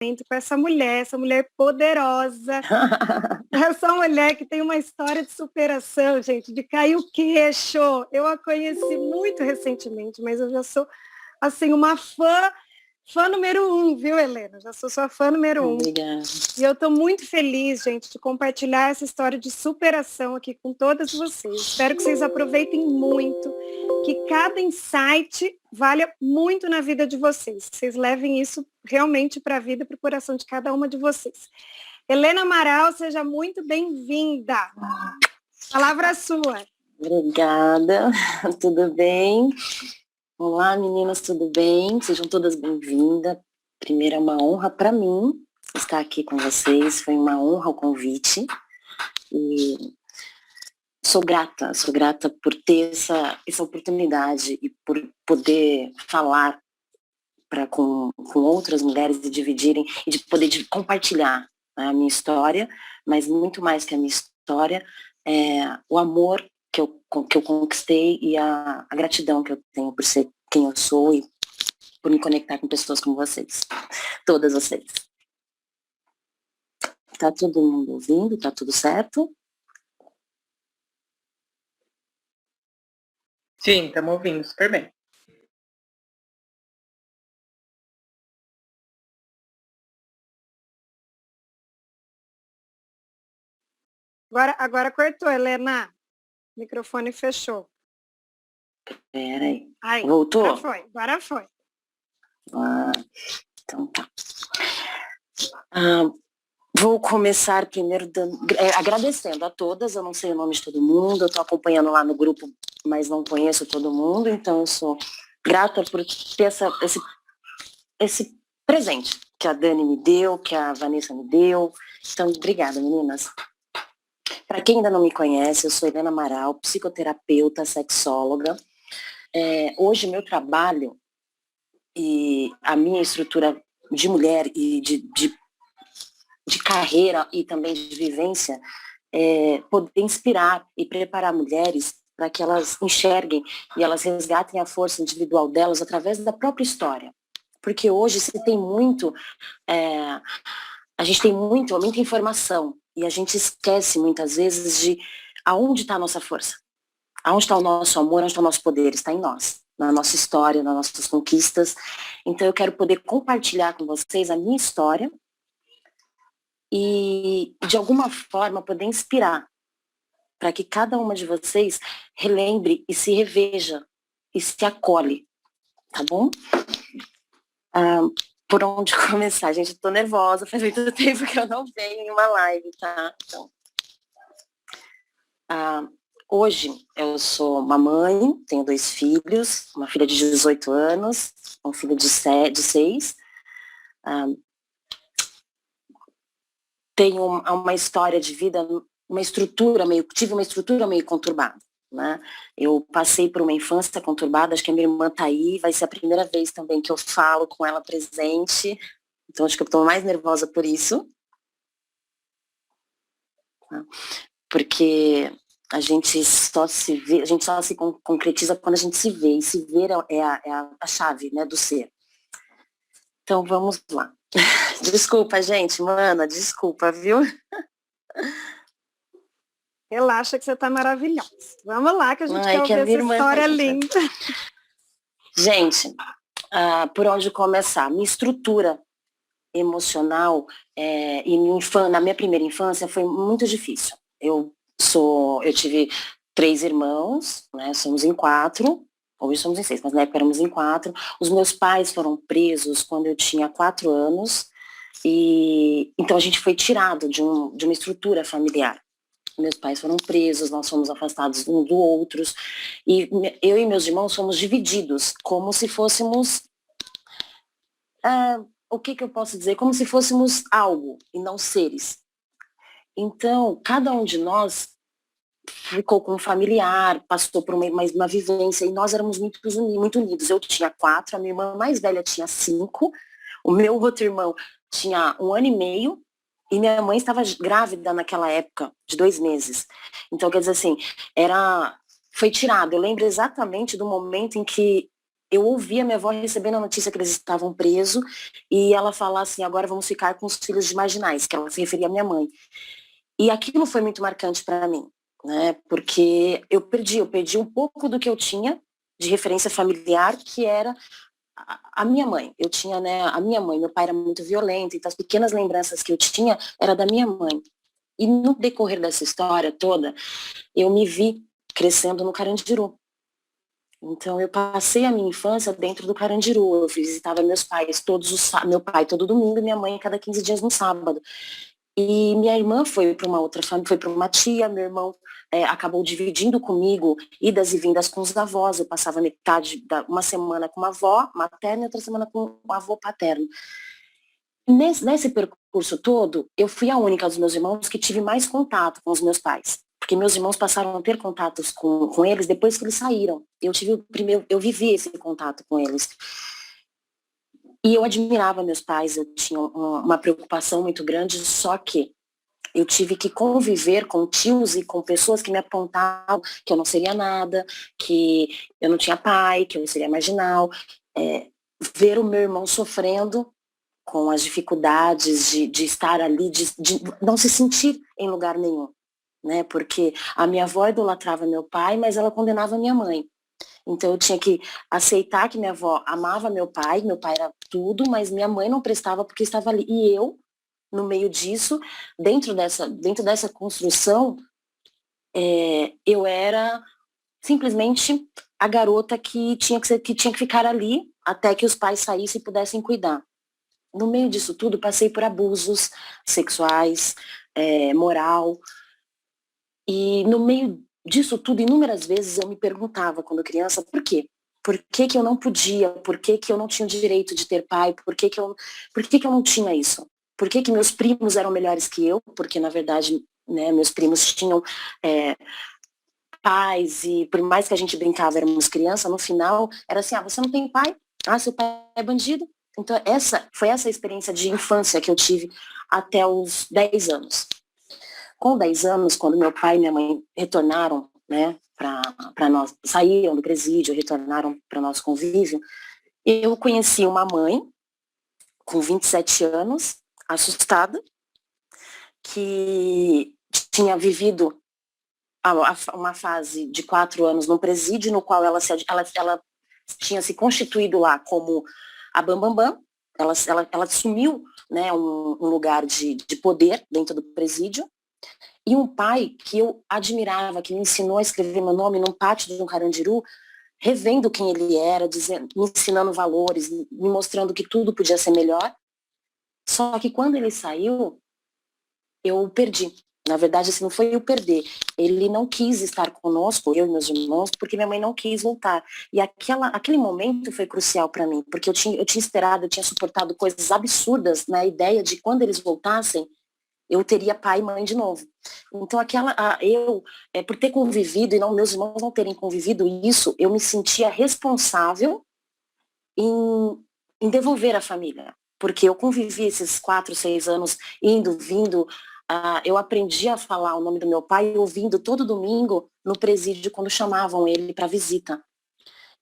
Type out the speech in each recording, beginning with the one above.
com essa mulher poderosa, essa mulher que tem uma história de superação, gente, de cair o queixo. Eu a conheci muito recentemente, mas eu já sou, assim, uma fã número 1, viu, Helena? Já sou sua fã número 1. Obrigada. E eu estou muito feliz, gente, de compartilhar essa história de superação aqui com todas vocês. Espero que vocês aproveitem muito, que cada insight valha muito na vida de vocês. Que vocês levem isso realmente para a vida, para o coração de cada uma de vocês. Helena Amaral, seja muito bem-vinda. Palavra sua. Obrigada. Tudo bem? Olá, meninas, tudo bem? Sejam todas bem-vindas. Primeiro, é uma honra para mim estar aqui com vocês. Foi uma honra o convite. E sou grata por ter essa oportunidade e por poder falar com outras mulheres e dividirem, e de poder compartilhar, né, a minha história, mas muito mais que a minha história, o amor que eu conquistei e a gratidão que eu tenho por ser quem eu sou e por me conectar com pessoas como vocês, todas vocês. Tá todo mundo ouvindo? Tá tudo certo? Sim, estamos ouvindo super bem. Agora cortou, Helena. O microfone fechou. Peraí. Aí, voltou? Agora foi. Então tá. Vou começar primeiro agradecendo a todas. Eu não sei o nome de todo mundo, eu estou acompanhando lá no grupo, mas não conheço todo mundo, então eu sou grata por ter esse presente que a Dani me deu, que a Vanessa me deu. Então, obrigada, meninas. Para quem ainda não me conhece, eu sou Helena Amaral, psicoterapeuta, sexóloga. Hoje, meu trabalho e a minha estrutura de mulher e de carreira e também de vivência, poder inspirar e preparar mulheres para que elas enxerguem e elas resgatem a força individual delas através da própria história. Porque hoje se tem muito, a gente tem muita informação e a gente esquece muitas vezes de aonde está a nossa força, aonde está o nosso amor, onde está o nosso poder, está em nós, na nossa história, nas nossas conquistas. Então eu quero poder compartilhar com vocês a minha história e, de alguma forma, poder inspirar para que cada uma de vocês relembre e se reveja e se acolhe, tá bom? Por onde começar? Gente, eu tô nervosa, faz muito tempo que eu não venho em uma live, tá? Então, hoje eu sou uma mãe, tenho 2 filhos, uma filha de 18 anos, um filho de 6. Tenho uma história de vida, tive uma estrutura meio conturbada, né? Eu passei por uma infância conturbada, acho que a minha irmã tá aí, vai ser a primeira vez também que eu falo com ela presente, então acho que eu tô mais nervosa por isso, tá? Porque a gente só se concretiza quando a gente se vê, e se ver é a chave, né, do ser. Então vamos lá. Desculpa, gente, mana, desculpa, viu? Relaxa que você tá maravilhosa. Vamos lá, que a gente quer ouvir essa história linda. Gente, por onde começar? Minha estrutura emocional e na minha primeira infância foi muito difícil. Eu tive 3 irmãos, né? Somos em 4. Hoje somos em 6, mas na época éramos em 4. Os meus pais foram presos quando eu tinha 4 anos. E então a gente foi tirado de uma estrutura familiar. Meus pais foram presos, nós fomos afastados um do outros, e eu e meus irmãos fomos divididos, como se fôssemos, o que eu posso dizer? Como se fôssemos algo, e não seres. Então, cada um de nós ficou com um familiar, passou por uma vivência, e nós éramos muito unidos. Eu tinha 4, a minha irmã mais velha tinha 5, o meu outro irmão tinha 1 ano e meio, e minha mãe estava grávida naquela época, de 2 meses. Então, quer dizer assim, foi tirado. Eu lembro exatamente do momento em que eu ouvi a minha avó recebendo a notícia que eles estavam presos e ela falar assim, agora vamos ficar com os filhos de marginais, que ela se referia à minha mãe. E aquilo foi muito marcante para mim, né? Porque eu perdi um pouco do que eu tinha de referência familiar, que era a minha mãe. Eu tinha, né, a minha mãe, meu pai era muito violento, então as pequenas lembranças que eu tinha era da minha mãe. E no decorrer dessa história toda, eu me vi crescendo no Carandiru. Então eu passei a minha infância dentro do Carandiru. Eu visitava meus pais meu pai todo domingo e minha mãe cada 15 dias no sábado. E minha irmã foi para uma outra família, foi para uma tia, meu irmão acabou dividindo comigo idas e vindas com os avós. Eu passava uma semana com uma avó materna e outra semana com o avô paterno. Nesse percurso todo, eu fui a única dos meus irmãos que tive mais contato com os meus pais. Porque meus irmãos passaram a ter contatos com eles depois que eles saíram. Eu vivi esse contato com eles. E eu admirava meus pais, eu tinha uma preocupação muito grande, só que eu tive que conviver com tios e com pessoas que me apontavam que eu não seria nada, que eu não tinha pai, que eu seria marginal. Ver o meu irmão sofrendo com as dificuldades de estar ali, de não se sentir em lugar nenhum, né? Porque a minha avó idolatrava meu pai, mas ela condenava minha mãe. Então eu tinha que aceitar que minha avó amava meu pai era tudo, mas minha mãe não prestava porque estava ali. E eu, no meio disso, dentro dessa construção, eu era simplesmente a garota que tinha que ficar ali até que os pais saíssem e pudessem cuidar. No meio disso tudo, passei por abusos sexuais, moral, e no meio disso tudo, inúmeras vezes eu me perguntava, quando criança, por quê? Por que que eu não podia? Por que que eu não tinha o direito de ter pai? Por que que eu não tinha isso? Por que que meus primos eram melhores que eu? Porque, na verdade, né, meus primos tinham pais e por mais que a gente brincava, éramos criança, no final era assim, você não tem pai? Seu pai é bandido? Então, foi essa experiência de infância que eu tive até os 10 anos. Com 10 anos, quando meu pai e minha mãe retornaram, né, para nós, saíram do presídio, retornaram para o nosso convívio, eu conheci uma mãe com 27 anos, assustada, que tinha vivido uma fase de 4 anos num presídio, no qual ela tinha se constituído lá como a Bambambam. Ela assumiu, né, um lugar de poder dentro do presídio. E um pai que eu admirava, que me ensinou a escrever meu nome num pátio de um Carandiru, revendo quem ele era, me ensinando valores, me mostrando que tudo podia ser melhor. Só que quando ele saiu, eu perdi. Na verdade, assim, não foi eu perder. Ele não quis estar conosco, eu e meus irmãos, porque minha mãe não quis voltar. E aquele momento foi crucial para mim, porque eu tinha esperado, eu tinha suportado coisas absurdas na ideia de quando eles voltassem, eu teria pai e mãe de novo. Então, por ter convivido e não meus irmãos não terem convivido isso, eu me sentia responsável em devolver a família. Porque eu convivi esses 4, 6 anos, indo, vindo. Eu aprendi a falar o nome do meu pai ouvindo todo domingo no presídio quando chamavam ele para visita.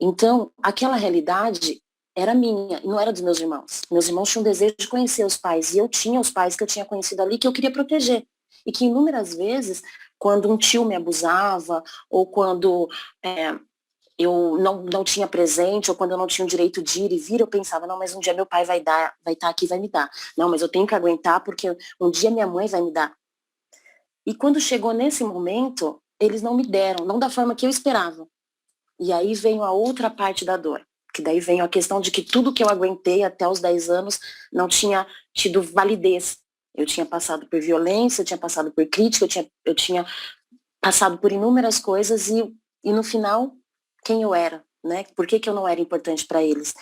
Então, aquela realidade era minha, e não era dos meus irmãos. Meus irmãos tinham desejo de conhecer os pais, e eu tinha os pais que eu tinha conhecido ali, que eu queria proteger. E que inúmeras vezes, quando um tio me abusava, ou quando eu não tinha presente, ou quando eu não tinha o direito de ir e vir, eu pensava, não, mas um dia meu pai vai estar aqui e vai me dar. Não, mas eu tenho que aguentar, porque um dia minha mãe vai me dar. E quando chegou nesse momento, eles não me deram, não da forma que eu esperava. E aí veio a outra parte da dor, que daí veio a questão de que tudo que eu aguentei até os 10 anos não tinha tido validez. Eu tinha passado por violência, eu tinha passado por crítica, eu tinha passado por inúmeras coisas e no final, quem eu era, né? Por que eu não era importante para eles?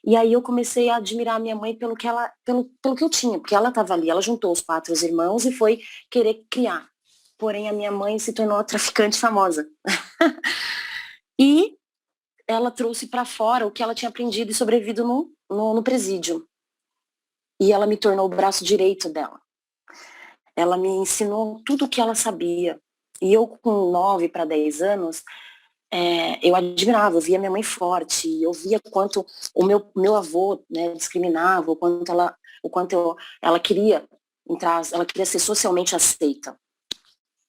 E aí eu comecei a admirar a minha mãe pelo que eu tinha, porque ela estava ali, ela juntou os 4 irmãos e foi querer criar. Porém, a minha mãe se tornou traficante famosa. E ela trouxe para fora o que ela tinha aprendido e sobrevivido no presídio. E ela me tornou o braço direito dela. Ela me ensinou tudo o que ela sabia. E eu, com 9 para 10 anos, eu admirava, eu via minha mãe forte, eu via quanto o meu avô, né, discriminava, ela queria entrar, ela queria ser socialmente aceita.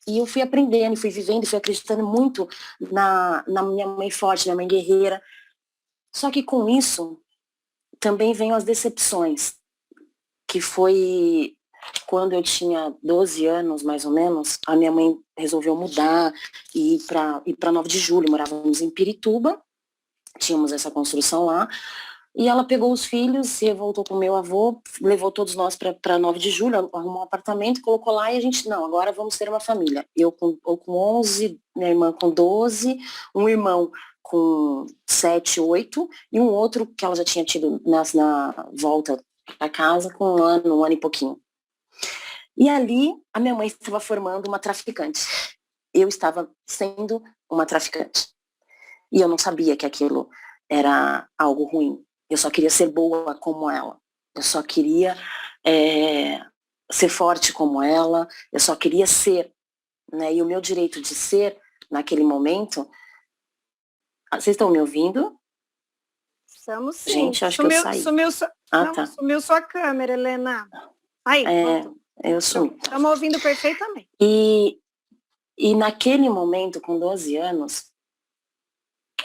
E eu fui aprendendo, fui vivendo, fui acreditando muito na minha mãe forte, minha mãe guerreira. Só que com isso também vêm as decepções, que foi quando eu tinha 12 anos, mais ou menos, a minha mãe resolveu mudar e ir para 9 de Julho, morávamos em Pirituba, tínhamos essa construção lá, e ela pegou os filhos, se revoltou com meu avô, levou todos nós para 9 de Julho, arrumou um apartamento, colocou lá e a gente, não, agora vamos ter uma família. Eu com 11, minha irmã com 12, um irmão com 7, 8, e um outro que ela já tinha tido na volta para casa com um ano e pouquinho. E ali a minha mãe estava formando uma traficante. Eu estava sendo uma traficante. E eu não sabia que aquilo era algo ruim. Eu só queria ser boa como ela. Eu só queria ser forte como ela. Eu só queria ser. Né? E o meu direito de ser, naquele momento... Vocês estão me ouvindo? Estamos sim. Gente, acho que eu saí. Sumiu sua câmera, Helena. Aí, eu sumi. Estamos ouvindo perfeitamente. E naquele momento, com 12 anos,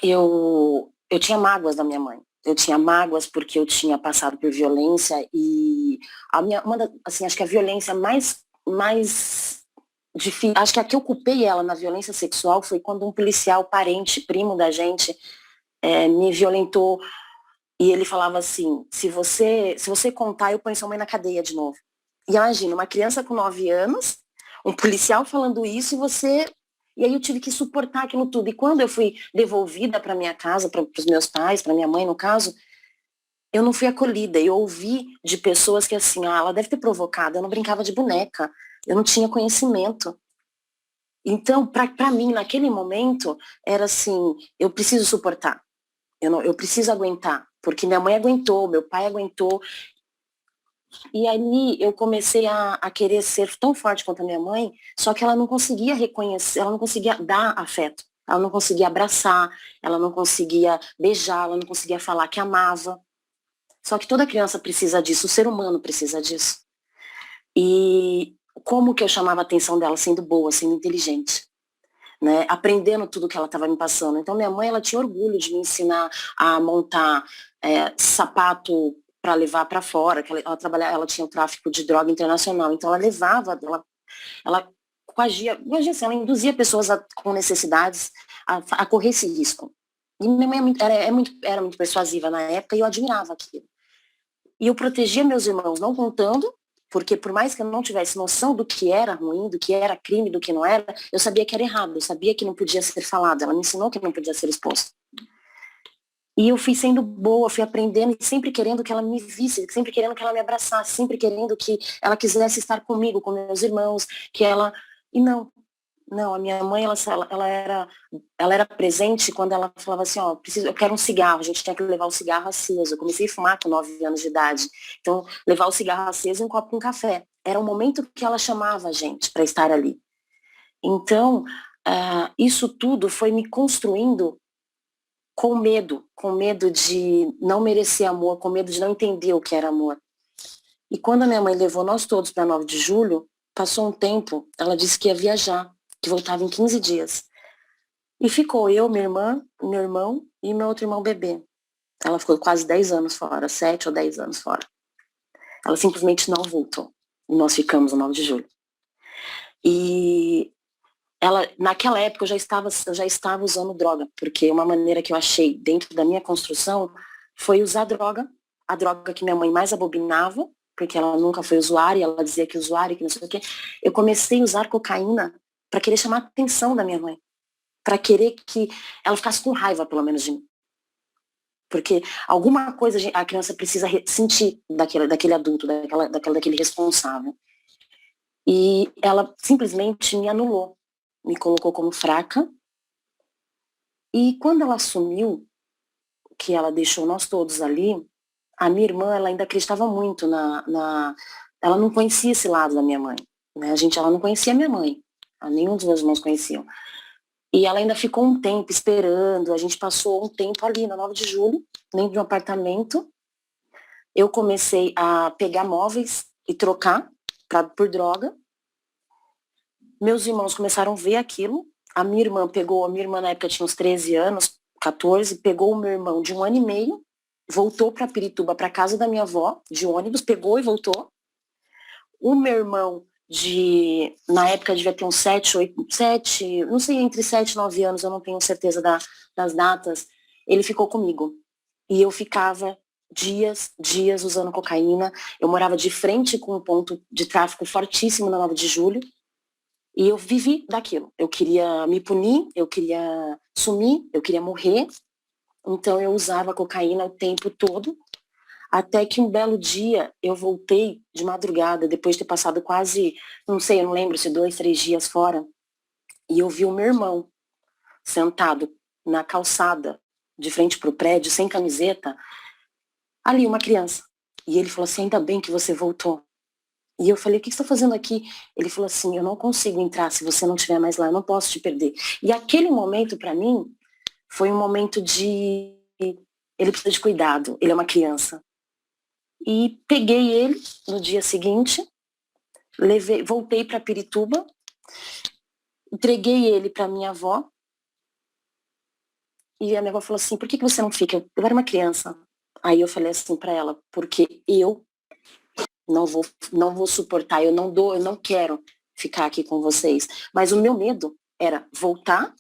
eu tinha mágoas da minha mãe. Eu tinha mágoas porque eu tinha passado por violência e acho que a violência mais difícil, acho que a que eu culpei ela na violência sexual foi quando um policial, parente, primo da gente, me violentou e ele falava assim, se você contar, eu ponho sua mãe na cadeia de novo. E imagina, uma criança com 9 anos, um policial falando isso e aí eu tive que suportar aquilo tudo. E quando eu fui devolvida para minha casa, para os meus pais, para minha mãe no caso, eu não fui acolhida. Eu ouvi de pessoas que assim, ela deve ter provocado, eu não brincava de boneca, eu não tinha conhecimento. Então, para mim, naquele momento, era assim, eu preciso suportar, eu preciso aguentar, porque minha mãe aguentou, meu pai aguentou. E ali eu comecei a querer ser tão forte quanto a minha mãe, só que ela não conseguia reconhecer, ela não conseguia dar afeto, ela não conseguia abraçar, ela não conseguia beijar, ela não conseguia falar que amava. Só que toda criança precisa disso, o ser humano precisa disso. E como que eu chamava a atenção dela sendo boa, sendo inteligente, né? Aprendendo tudo que ela estava me passando. Então minha mãe, ela tinha orgulho de me ensinar a montar sapato para levar para fora, que ela tinha o tráfico de droga internacional, então ela levava, ela coagia, assim, ela induzia pessoas com necessidades a correr esse risco. E minha mãe era muito persuasiva na época e eu admirava aquilo. E eu protegia meus irmãos, não contando, porque por mais que eu não tivesse noção do que era ruim, do que era crime, do que não era, eu sabia que era errado, eu sabia que não podia ser falado, ela me ensinou que não podia ser exposto. E eu fui sendo boa, fui aprendendo e sempre querendo que ela me visse, sempre querendo que ela me abraçasse, sempre querendo que ela quisesse estar comigo, com meus irmãos, que ela... E não, a minha mãe, ela era presente quando ela falava assim, eu quero um cigarro, a gente tinha que levar o cigarro aceso. Eu comecei a fumar com 9 anos de idade. Então, levar o cigarro aceso e um copo com café. Era o momento que ela chamava a gente para estar ali. Então, isso tudo foi me construindo com medo de não merecer amor, com medo de não entender o que era amor. E quando a minha mãe levou nós todos para 9 de Julho, passou um tempo, ela disse que ia viajar, que voltava em 15 dias. E ficou eu, minha irmã, meu irmão e meu outro irmão bebê. Ela ficou quase 10 anos fora, 7 ou 10 anos fora. Ela simplesmente não voltou. E nós ficamos no 9 de Julho. E naquela época eu já estava usando droga, porque uma maneira que eu achei dentro da minha construção foi usar droga, a droga que minha mãe mais abominava, porque ela nunca foi usuária, ela dizia que usuária, que não sei o quê. Eu comecei a usar cocaína para querer chamar a atenção da minha mãe, para querer que ela ficasse com raiva, pelo menos, de mim. Porque alguma coisa a criança precisa sentir daquele adulto, daquele responsável. E ela simplesmente me anulou, me colocou como fraca. E quando ela assumiu, que ela deixou nós todos ali, a minha irmã, ela ainda acreditava muito ela não conhecia esse lado da minha mãe, né? Ela não conhecia a minha mãe, nenhum dos meus irmãos conheciam. E ela ainda ficou um tempo esperando, a gente passou um tempo ali na 9 de julho, dentro de um apartamento. Eu comecei a pegar móveis e trocar por droga. Meus irmãos começaram a ver aquilo. A minha irmã na época tinha uns 13 anos, 14, pegou o meu irmão de 1 ano e meio, voltou para Pirituba, para casa da minha avó, de ônibus, pegou e voltou. O meu irmão na época devia ter uns 7, não sei, entre 7 e 9 anos, eu não tenho certeza das datas, ele ficou comigo. E eu ficava dias usando cocaína. Eu morava de frente com um ponto de tráfico fortíssimo na 9 de julho. E eu vivi daquilo. Eu queria me punir, eu queria sumir, eu queria morrer. Então eu usava cocaína o tempo todo. Até que um belo dia eu voltei de madrugada, depois de ter passado quase, não sei, eu não lembro se 2, 3 dias fora. E eu vi o meu irmão sentado na calçada, de frente pro prédio, sem camiseta, ali, uma criança. E ele falou assim, ainda bem que você voltou. E eu falei, o que você está fazendo aqui? Ele falou assim, eu não consigo entrar se você não estiver mais lá, eu não posso te perder. E aquele momento, para mim, foi um momento de... Ele precisa de cuidado, ele é uma criança. E peguei ele no dia seguinte, voltei para Pirituba, entreguei ele para minha avó, e a minha avó falou assim, por que você não fica? Eu era uma criança. Aí eu falei assim para ela, porque eu não vou suportar, eu não quero ficar aqui com vocês. Mas o meu medo era voltar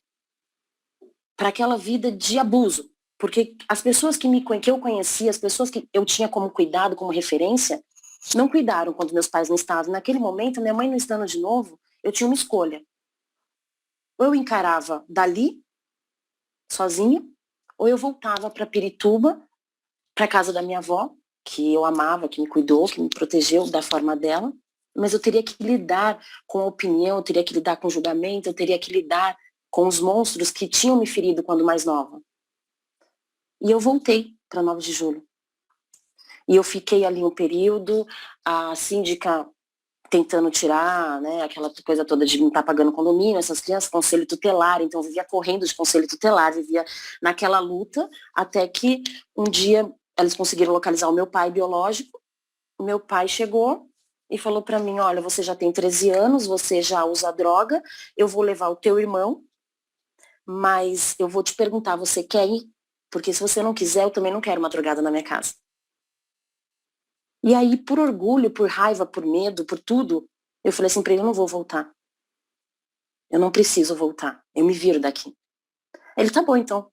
para aquela vida de abuso. Porque as pessoas que eu conhecia, as pessoas que eu tinha como cuidado, como referência, não cuidaram quando meus pais não estavam. Naquele momento, minha mãe não estando de novo, eu tinha uma escolha. Ou eu encarava dali, sozinha, ou eu voltava para Pirituba, para casa da minha avó, que eu amava, que me cuidou, que me protegeu da forma dela, mas eu teria que lidar com a opinião, eu teria que lidar com o julgamento, eu teria que lidar com os monstros que tinham me ferido quando mais nova. E eu voltei para 9 de julho. E eu fiquei ali um período, a síndica tentando tirar, né, aquela coisa toda de não estar pagando condomínio, essas crianças, conselho tutelar, então eu vivia correndo de conselho tutelar, vivia naquela luta, até que um dia eles conseguiram localizar o meu pai biológico, o meu pai chegou e falou para mim, olha, você já tem 13 anos, você já usa droga, eu vou levar o teu irmão, mas eu vou te perguntar, você quer ir? Porque se você não quiser, eu também não quero uma drogada na minha casa. E aí, por orgulho, por raiva, por medo, por tudo, eu falei assim pra ele, eu não vou voltar. Eu não preciso voltar. Eu me viro daqui. Ele, tá bom, então.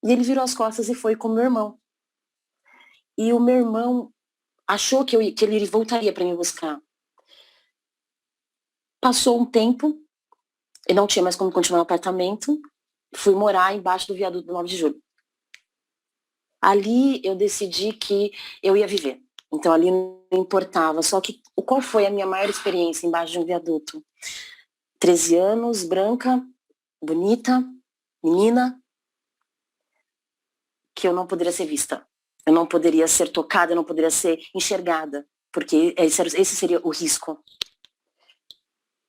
E ele virou as costas e foi com o meu irmão. E o meu irmão achou que ele voltaria para me buscar. Passou um tempo, eu não tinha mais como continuar no apartamento, fui morar embaixo do viaduto do 9 de julho. Ali eu decidi que eu ia viver. Então ali não importava. Só que qual foi a minha maior experiência embaixo de um viaduto? 13 anos, branca, bonita, menina, que eu não poderia ser vista. Eu não poderia ser tocada, eu não poderia ser enxergada, porque esse seria o risco.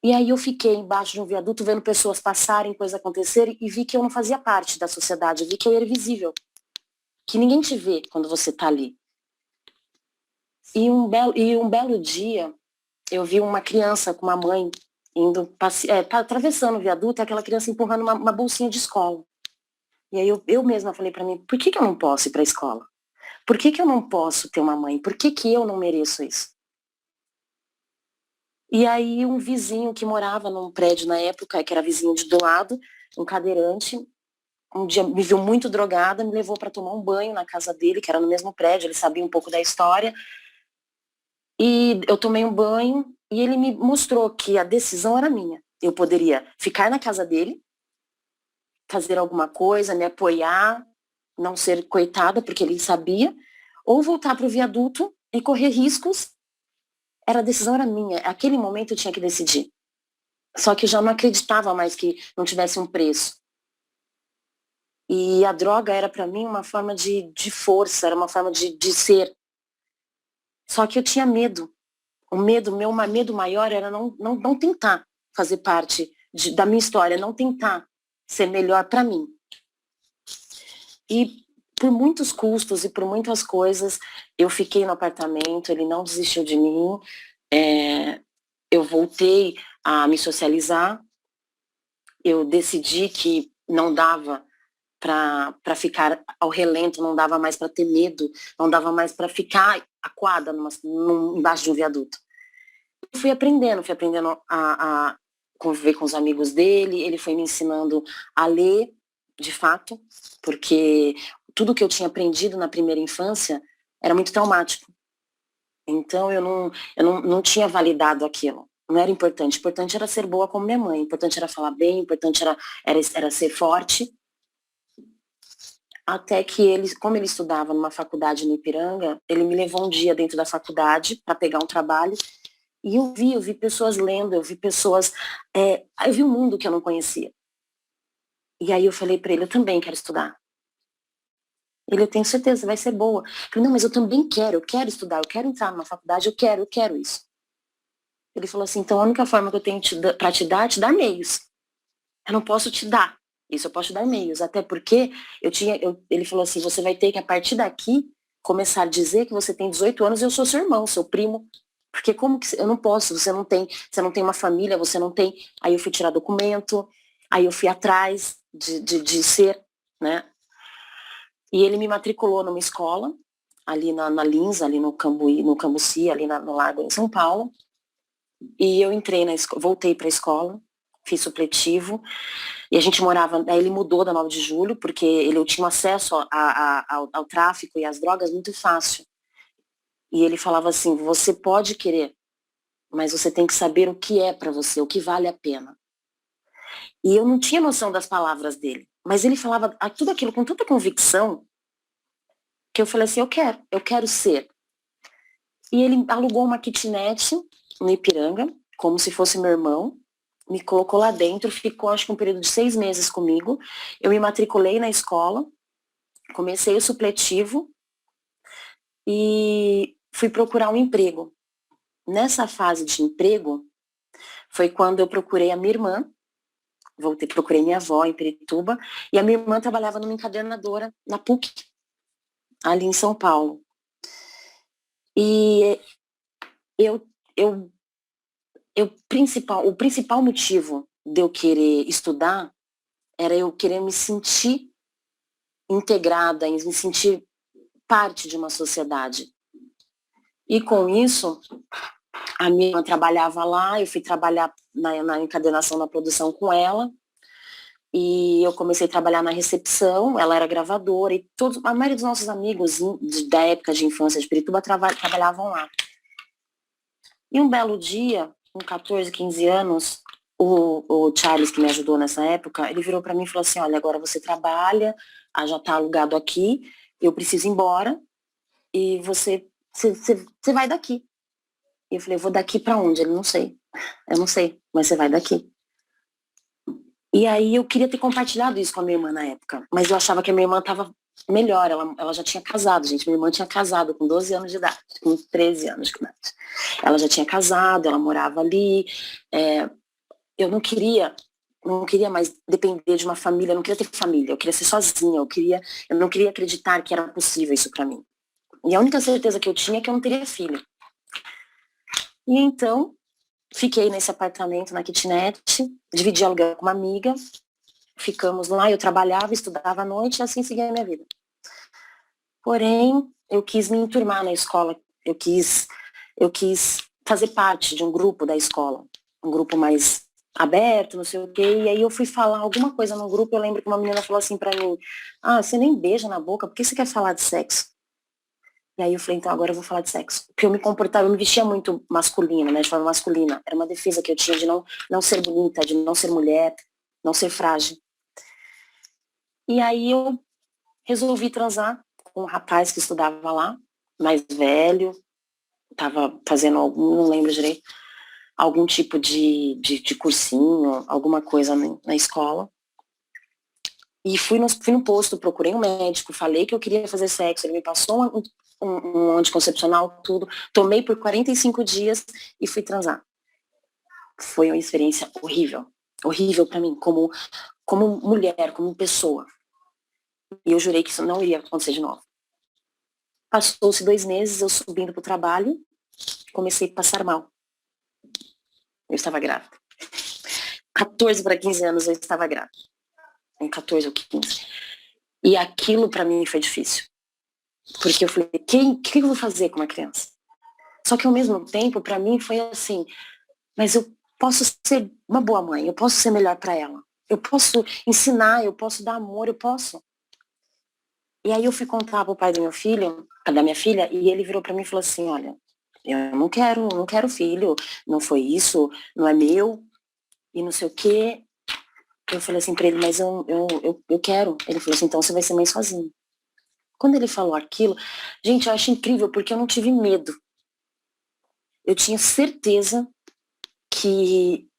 E aí eu fiquei embaixo de um viaduto vendo pessoas passarem, coisas acontecerem, e vi que eu não fazia parte da sociedade, vi que eu era invisível, que ninguém te vê quando você tá ali. E um belo dia, eu vi uma criança com uma mãe atravessando o viaduto, e aquela criança empurrando uma bolsinha de escola. E aí eu mesma falei pra mim, por que eu não posso ir pra escola? Por que eu não posso ter uma mãe? Por que eu não mereço isso? E aí um vizinho que morava num prédio na época, que era vizinho do lado, um cadeirante, um dia me viu muito drogada, me levou para tomar um banho na casa dele, que era no mesmo prédio, ele sabia um pouco da história. E eu tomei um banho e ele me mostrou que a decisão era minha. Eu poderia ficar na casa dele, fazer alguma coisa, me apoiar, não ser coitada, porque ele sabia, ou voltar para o viaduto e correr riscos. A decisão era minha. Aquele momento eu tinha que decidir. Só que eu já não acreditava mais que não tivesse um preço. E a droga era para mim uma forma de força, era uma forma de ser. Só que eu tinha medo. O meu medo maior era não tentar fazer parte da minha história, não tentar ser melhor para mim. E por muitos custos e por muitas coisas, eu fiquei no apartamento, ele não desistiu de mim, eu voltei a me socializar, eu decidi que não dava para ficar ao relento, não dava mais para ter medo, não dava mais para ficar acuada embaixo de um viaduto. Eu fui aprendendo a conviver com os amigos dele, ele foi me ensinando a ler, de fato, porque tudo que eu tinha aprendido na primeira infância era muito traumático. Então eu não tinha validado aquilo. Não era importante. Importante era ser boa como minha mãe. Importante era falar bem. Importante era ser forte. Até que ele, como ele estudava numa faculdade no Ipiranga, ele me levou um dia dentro da faculdade para pegar um trabalho. E eu vi pessoas lendo, eu vi pessoas... eu vi um mundo que eu não conhecia. E aí eu falei para ele, eu também quero estudar. Ele, eu tenho certeza, você vai ser boa. Eu falei, não, mas eu também quero, eu quero estudar, eu quero entrar numa faculdade, eu quero isso. Ele falou assim, então a única forma que eu tenho para te dar é te dar meios. Eu não posso te dar isso, eu posso te dar meios. Até porque ele falou assim, você vai ter que, a partir daqui, começar a dizer que você tem 18 anos e eu sou seu irmão, seu primo. Porque como que eu não posso, você não tem uma família, você não tem... Aí eu fui tirar documento, aí eu fui atrás de ser, né? E ele me matriculou numa escola, ali na Lins, ali no Cambuci, ali no Largo, em São Paulo. E eu entrei na escola, voltei para a escola, fiz supletivo, e a gente morava, aí ele mudou da 9 de julho, porque eu tinha acesso ao tráfico e às drogas muito fácil. E ele falava assim, você pode querer, mas você tem que saber o que é para você, o que vale a pena. E eu não tinha noção das palavras dele, mas ele falava tudo aquilo com tanta convicção, que eu falei assim, eu quero ser. E ele alugou uma kitnet no Ipiranga, como se fosse meu irmão, me colocou lá dentro, ficou acho que um período de 6 meses comigo, eu me matriculei na escola, comecei o supletivo e fui procurar um emprego. Nessa fase de emprego, foi quando eu procurei a minha irmã, procurei minha avó em Pirituba, e a minha irmã trabalhava numa encadernadora na PUC, ali em São Paulo. E o principal motivo de eu querer estudar era eu querer me sentir integrada, me sentir parte de uma sociedade. E com isso, a minha irmã trabalhava lá, eu fui trabalhar na encadernação, na produção com ela, e eu comecei a trabalhar na recepção, ela era gravadora, e a maioria dos nossos amigos da época de infância de Pirituba trabalhavam lá. E um belo dia, com 14, 15 anos, o Charles, que me ajudou nessa época, ele virou para mim e falou assim, olha, agora você trabalha, já está alugado aqui, eu preciso ir embora, e você vai daqui. E eu falei, eu vou daqui para onde? Ele, não sei. Eu não sei, mas você vai daqui. E aí eu queria ter compartilhado isso com a minha irmã na época, mas eu achava que a minha irmã estava melhor, ela já tinha casado, gente. Minha irmã tinha casado com 12 anos de idade, com 13 anos de idade. Ela já tinha casado, ela morava ali. Eu não queria mais depender de uma família, eu não queria ter família, eu queria ser sozinha, eu não queria acreditar que era possível isso para mim. E a única certeza que eu tinha é que eu não teria filho. E então, fiquei nesse apartamento, na kitnet, dividi aluguel com uma amiga, ficamos lá, eu trabalhava, estudava à noite e assim seguia a minha vida. Porém, eu quis me enturmar na escola, eu quis fazer parte de um grupo da escola, um grupo mais aberto, não sei o quê, e aí eu fui falar alguma coisa no grupo, eu lembro que uma menina falou assim pra mim, você nem beija na boca, por que você quer falar de sexo? E aí eu falei, então agora eu vou falar de sexo. Porque eu me vestia muito masculina, né, de forma masculina. Era uma defesa que eu tinha de não ser bonita, de não ser mulher, não ser frágil. E aí eu resolvi transar com um rapaz que estudava lá, mais velho, tava fazendo não lembro direito, algum tipo de cursinho, alguma coisa na escola. E fui no posto, procurei um médico, falei que eu queria fazer sexo, ele me passou um anticoncepcional, tudo. Tomei por 45 dias e fui transar. Foi uma experiência horrível. horrível para mim, como mulher, como pessoa. E eu jurei que isso não iria acontecer de novo. Passou-se 2 meses, eu subindo pro trabalho, comecei a passar mal. Eu estava grávida. 14 para 15 anos eu estava grávida. Em 14 ou 15. E aquilo para mim foi difícil. Porque eu falei, o que eu vou fazer com uma criança? Só que ao mesmo tempo, para mim foi assim, mas eu posso ser uma boa mãe, eu posso ser melhor para ela. Eu posso ensinar, eu posso dar amor, eu posso. E aí eu fui contar pro pai do meu filho, da minha filha, e ele virou para mim e falou assim, olha, eu não quero filho, não foi isso, não é meu, e não sei o quê. Eu falei assim pra ele, mas eu quero. Ele falou assim, então você vai ser mãe sozinho. Quando ele falou aquilo, gente, eu acho incrível, porque eu não tive medo. Eu tinha certeza que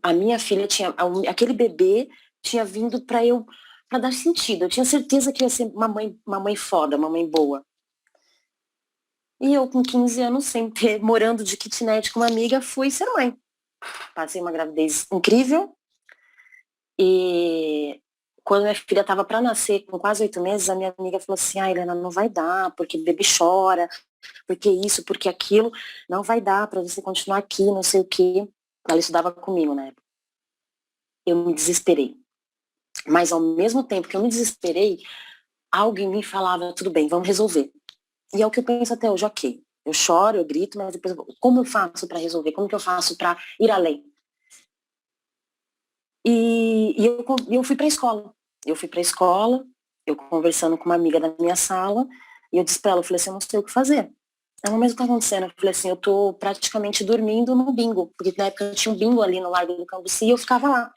a minha filha tinha, aquele bebê tinha vindo para dar sentido. Eu tinha certeza que eu ia ser uma mãe foda, uma mãe boa. E eu, com 15 anos, sem ter, morando de kitnet com uma amiga, fui ser mãe. Passei uma gravidez incrível. E quando minha filha estava para nascer, com quase 8 meses, a minha amiga falou assim, Helena, não vai dar, porque o bebê chora, porque isso, porque aquilo, não vai dar para você continuar aqui, não sei o quê. Ela estudava comigo na época. Eu me desesperei. Mas ao mesmo tempo que eu me desesperei, alguém me falava, tudo bem, vamos resolver. E é o que eu penso até hoje, ok. Eu choro, eu grito, mas depois, como eu faço para resolver? Como que eu faço para ir além? E eu fui para a escola. Eu fui para a escola, eu conversando com uma amiga da minha sala, e eu disse para ela, eu falei assim, eu não sei o que fazer. Ela, mas o que tá acontecendo? Eu falei assim, eu tô praticamente dormindo no bingo, porque na época eu tinha um bingo ali no Largo do Cambuci e eu ficava lá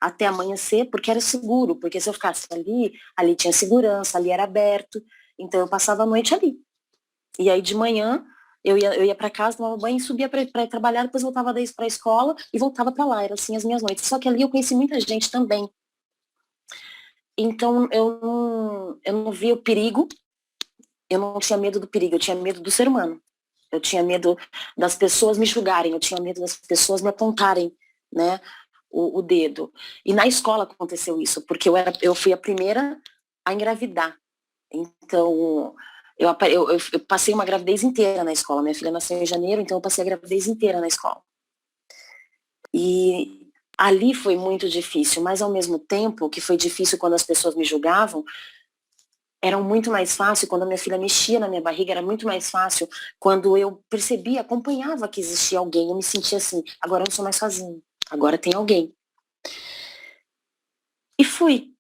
até amanhecer, porque era seguro, porque se eu ficasse ali tinha segurança, ali era aberto, então eu passava a noite ali. E aí de manhã eu ia para casa, tomava banho e subia para trabalhar, depois voltava daí para a escola e voltava para lá, eram assim as minhas noites. Só que ali eu conheci muita gente também. Então eu não via o perigo, eu não tinha medo do perigo, eu tinha medo do ser humano. Eu tinha medo das pessoas me julgarem, eu tinha medo das pessoas me apontarem, né, o dedo. E na escola aconteceu isso, porque eu fui a primeira a engravidar. Então, eu passei uma gravidez inteira na escola. Minha filha nasceu em janeiro, então eu passei a gravidez inteira na escola. E ali foi muito difícil, mas ao mesmo tempo que foi difícil quando as pessoas me julgavam, era muito mais fácil quando a minha filha mexia na minha barriga, era muito mais fácil quando eu percebia, acompanhava que existia alguém, eu me sentia assim, agora eu não sou mais sozinha, agora tem alguém. E fui.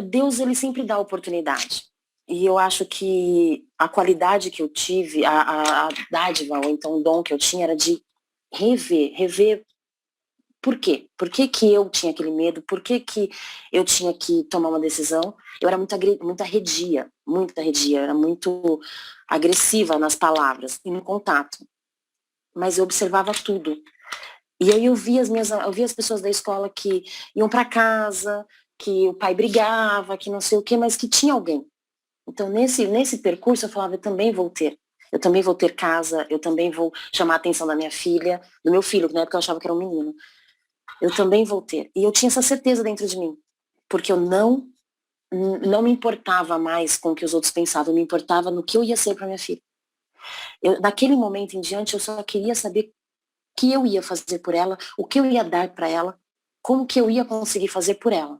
Deus, ele sempre dá oportunidade. E eu acho que a qualidade que eu tive, a dádiva, ou então o dom que eu tinha era de rever por quê? Por que que eu tinha aquele medo? Por que que eu tinha que tomar uma decisão? Eu era muito arredia, eu era muito agressiva nas palavras e no contato. Mas eu observava tudo. E aí eu via as pessoas da escola que iam para casa, que o pai brigava, que não sei o quê, mas que tinha alguém. Então, nesse percurso, eu falava, eu também vou ter. Eu também vou ter casa, eu também vou chamar a atenção da minha filha, do meu filho, que na época eu achava que era um menino. Eu também vou ter. E eu tinha essa certeza dentro de mim. Porque eu não me importava mais com o que os outros pensavam, eu me importava no que eu ia ser para minha filha. Daquele momento em diante, eu só queria saber o que eu ia fazer por ela, o que eu ia dar para ela, como que eu ia conseguir fazer por ela.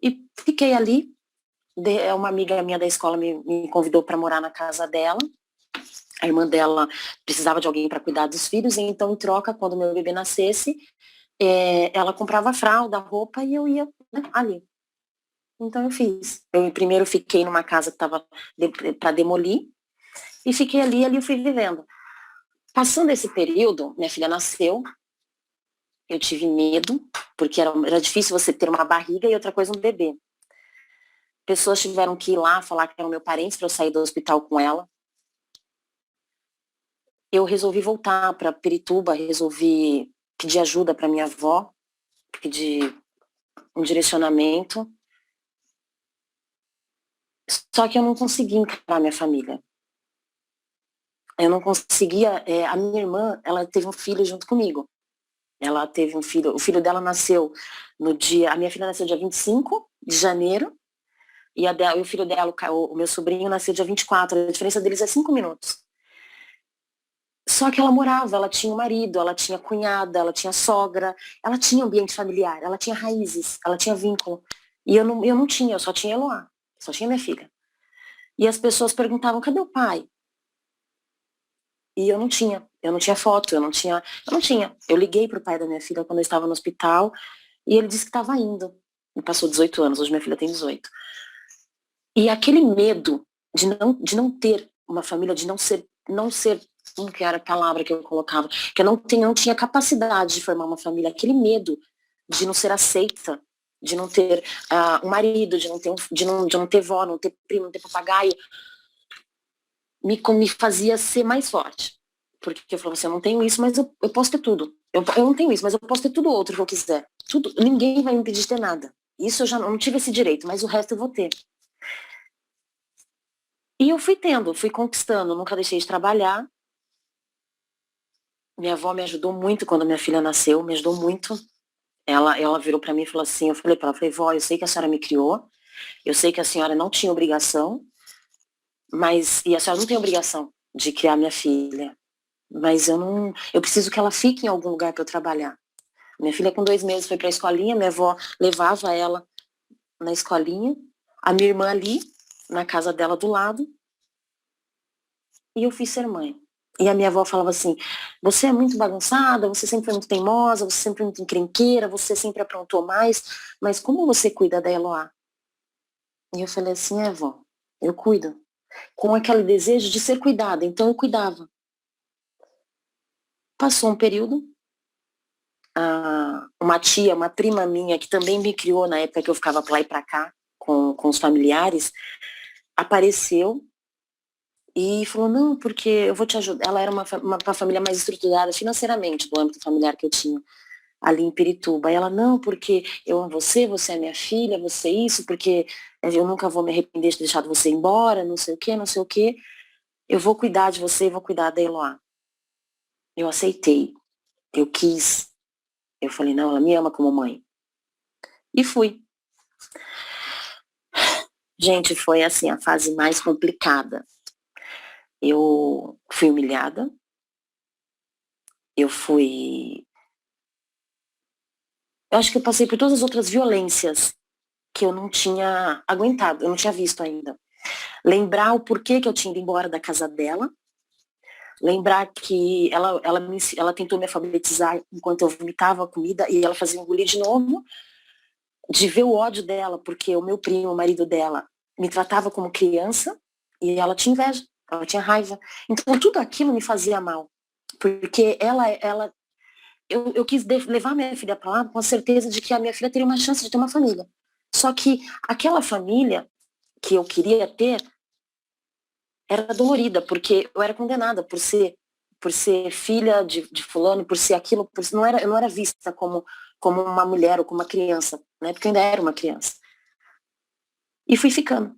E fiquei ali. Uma amiga minha da escola me convidou para morar na casa dela. A irmã dela precisava de alguém para cuidar dos filhos, e então, em troca, quando meu bebê nascesse, ela comprava fralda, roupa, e eu ia, né, ali. Então eu fiz. Eu primeiro fiquei numa casa que estava para demolir, e fiquei ali eu fui vivendo. Passando esse período, minha filha nasceu, eu tive medo, porque era difícil você ter uma barriga e outra coisa um bebê. Pessoas tiveram que ir lá falar que eram meu parente para eu sair do hospital com ela. Eu resolvi voltar para Pirituba, resolvi pedir ajuda para minha avó, pedir um direcionamento. Só que eu não conseguia encarar minha família. Eu não conseguia. A minha irmã, ela teve um filho junto comigo. Ela teve um filho, o filho dela nasceu no dia, a minha filha nasceu dia 25 de janeiro, e o filho dela, o meu sobrinho, nasceu dia 24, a diferença deles é 5 minutos. Só que ela morava, ela tinha um marido, ela tinha cunhada, ela tinha sogra, ela tinha ambiente familiar, ela tinha raízes, ela tinha vínculo. E eu não tinha, eu só tinha Eloá, só tinha minha filha. E as pessoas perguntavam, cadê o pai? E eu não tinha foto, eu não tinha. Eu liguei pro pai da minha filha quando eu estava no hospital, e ele disse que estava indo. Ele passou 18 anos, hoje minha filha tem 18. E aquele medo de não ter uma família, de não ser, como que era a palavra que eu colocava, que eu não tinha capacidade de formar uma família, aquele medo de não ser aceita, de não ter um marido, de não ter vó, não ter primo, não ter papagaio, me fazia ser mais forte. Porque eu falava assim, eu não tenho isso, mas eu posso ter tudo. Eu não tenho isso, mas eu posso ter tudo outro que eu quiser. Tudo, ninguém vai me impedir de ter nada. Isso eu já não tive esse direito, mas o resto eu vou ter. E eu fui conquistando, nunca deixei de trabalhar. Minha avó me ajudou muito quando minha filha nasceu, me ajudou muito. Ela virou para mim e falou assim, eu falei para ela, vó, eu sei que a senhora me criou, eu sei que a senhora não tinha obrigação, e a senhora não tem obrigação de criar minha filha, mas eu preciso que ela fique em algum lugar para eu trabalhar. Minha filha com 2 meses foi para a escolinha, minha avó levava ela na escolinha, a minha irmã ali, na casa dela do lado, e eu fui ser mãe. E a minha avó falava assim, você é muito bagunçada, você sempre foi muito teimosa, você sempre foi muito encrenqueira, você sempre aprontou mais, mas como você cuida da Eloá? E eu falei assim, vó, eu cuido. Com aquele desejo de ser cuidada, então eu cuidava. Passou um período, uma tia, uma prima minha, que também me criou na época que eu ficava pra lá e pra cá, com os familiares, apareceu e falou, não, porque eu vou te ajudar. Ela era uma família mais estruturada financeiramente, do âmbito familiar que eu tinha ali em Pirituba. E ela, não, porque eu amo você, você é minha filha, você é isso, porque eu nunca vou me arrepender de deixar você embora, não sei o quê, não sei o quê. Eu vou cuidar de você, vou cuidar da Eloá. Eu aceitei, eu quis. Eu falei, não, ela me ama como mãe. E fui. Gente, foi assim, a fase mais complicada. Eu fui humilhada, eu acho que eu passei por todas as outras violências que eu não tinha aguentado, eu não tinha visto ainda. Lembrar o porquê que eu tinha ido embora da casa dela, lembrar que ela tentou me alfabetizar enquanto eu vomitava a comida e ela fazia engolir de novo, de ver o ódio dela, porque o meu primo, o marido dela, me tratava como criança e ela tinha inveja, ela tinha raiva. Então tudo aquilo me fazia mal, porque eu quis levar minha filha para lá com a certeza de que a minha filha teria uma chance de ter uma família. Só que aquela família que eu queria ter era dolorida, porque eu era condenada por ser filha de fulano, por ser aquilo, eu não era vista como uma mulher ou como uma criança, né? Porque eu ainda era uma criança. E fui ficando.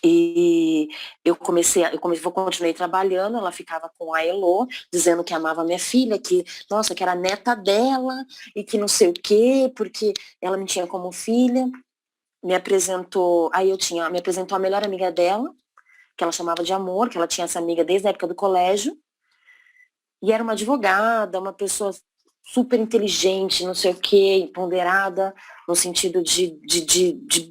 E continuei trabalhando, ela ficava com a Elô, dizendo que amava minha filha, que era neta dela, e que não sei o quê, porque ela me tinha como filha. Me apresentou a melhor amiga dela, que ela chamava de Amor, que ela tinha essa amiga desde a época do colégio, e era uma advogada, uma pessoa super inteligente, não sei o quê, ponderada, no sentido de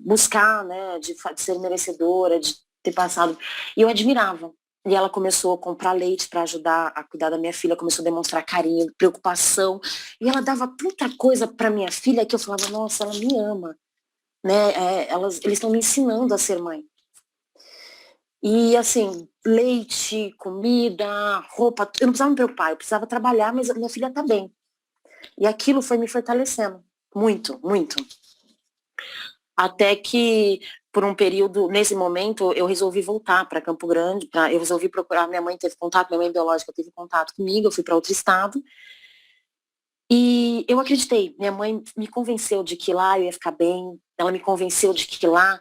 buscar, né, de ser merecedora, de ter passado. E eu admirava. E ela começou a comprar leite para ajudar a cuidar da minha filha, começou a demonstrar carinho, preocupação. E ela dava tanta coisa para minha filha que eu falava, nossa, ela me ama. Né? Eles estão me ensinando a ser mãe. E assim, leite, comida, roupa, eu não precisava me preocupar, eu precisava trabalhar, mas a minha filha tá bem. E aquilo foi me fortalecendo, muito, muito. Até que, por um período, nesse momento, eu resolvi voltar para Campo Grande, eu resolvi procurar, minha mãe biológica teve contato comigo, eu fui para outro estado. E eu acreditei, minha mãe me convenceu de que lá eu ia ficar bem, ela me convenceu de que lá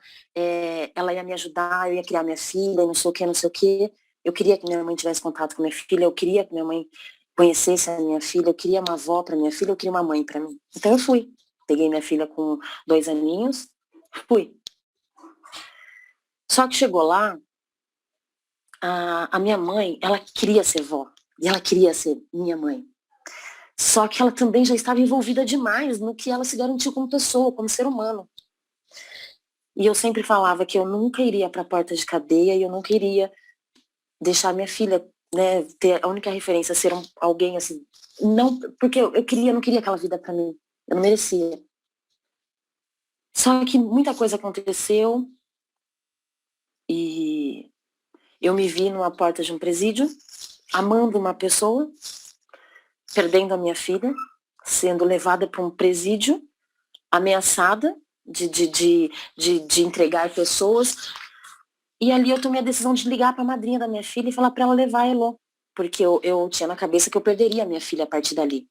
ela ia me ajudar, eu ia criar minha filha, não sei o que, não sei o que. Eu queria que minha mãe tivesse contato com minha filha, eu queria que minha mãe conhecesse a minha filha, eu queria uma avó para minha filha, eu queria uma mãe para mim. Então eu fui. Peguei minha filha com 2 aninhos, fui. Só que chegou lá, a minha mãe, ela queria ser vó. E ela queria ser minha mãe. Só que ela também já estava envolvida demais no que ela se garantiu como pessoa, como ser humano. E eu sempre falava que eu nunca iria para a porta de cadeia e eu nunca iria deixar minha filha, né, ter a única referência ser alguém assim. Não, porque eu não queria aquela vida para mim. Eu não merecia. Só que muita coisa aconteceu e eu me vi numa porta de um presídio, amando uma pessoa, perdendo a minha filha, sendo levada para um presídio, ameaçada de entregar pessoas. E ali eu tomei a decisão de ligar para a madrinha da minha filha e falar para ela levar a Elô, porque eu tinha na cabeça que eu perderia a minha filha a partir dali.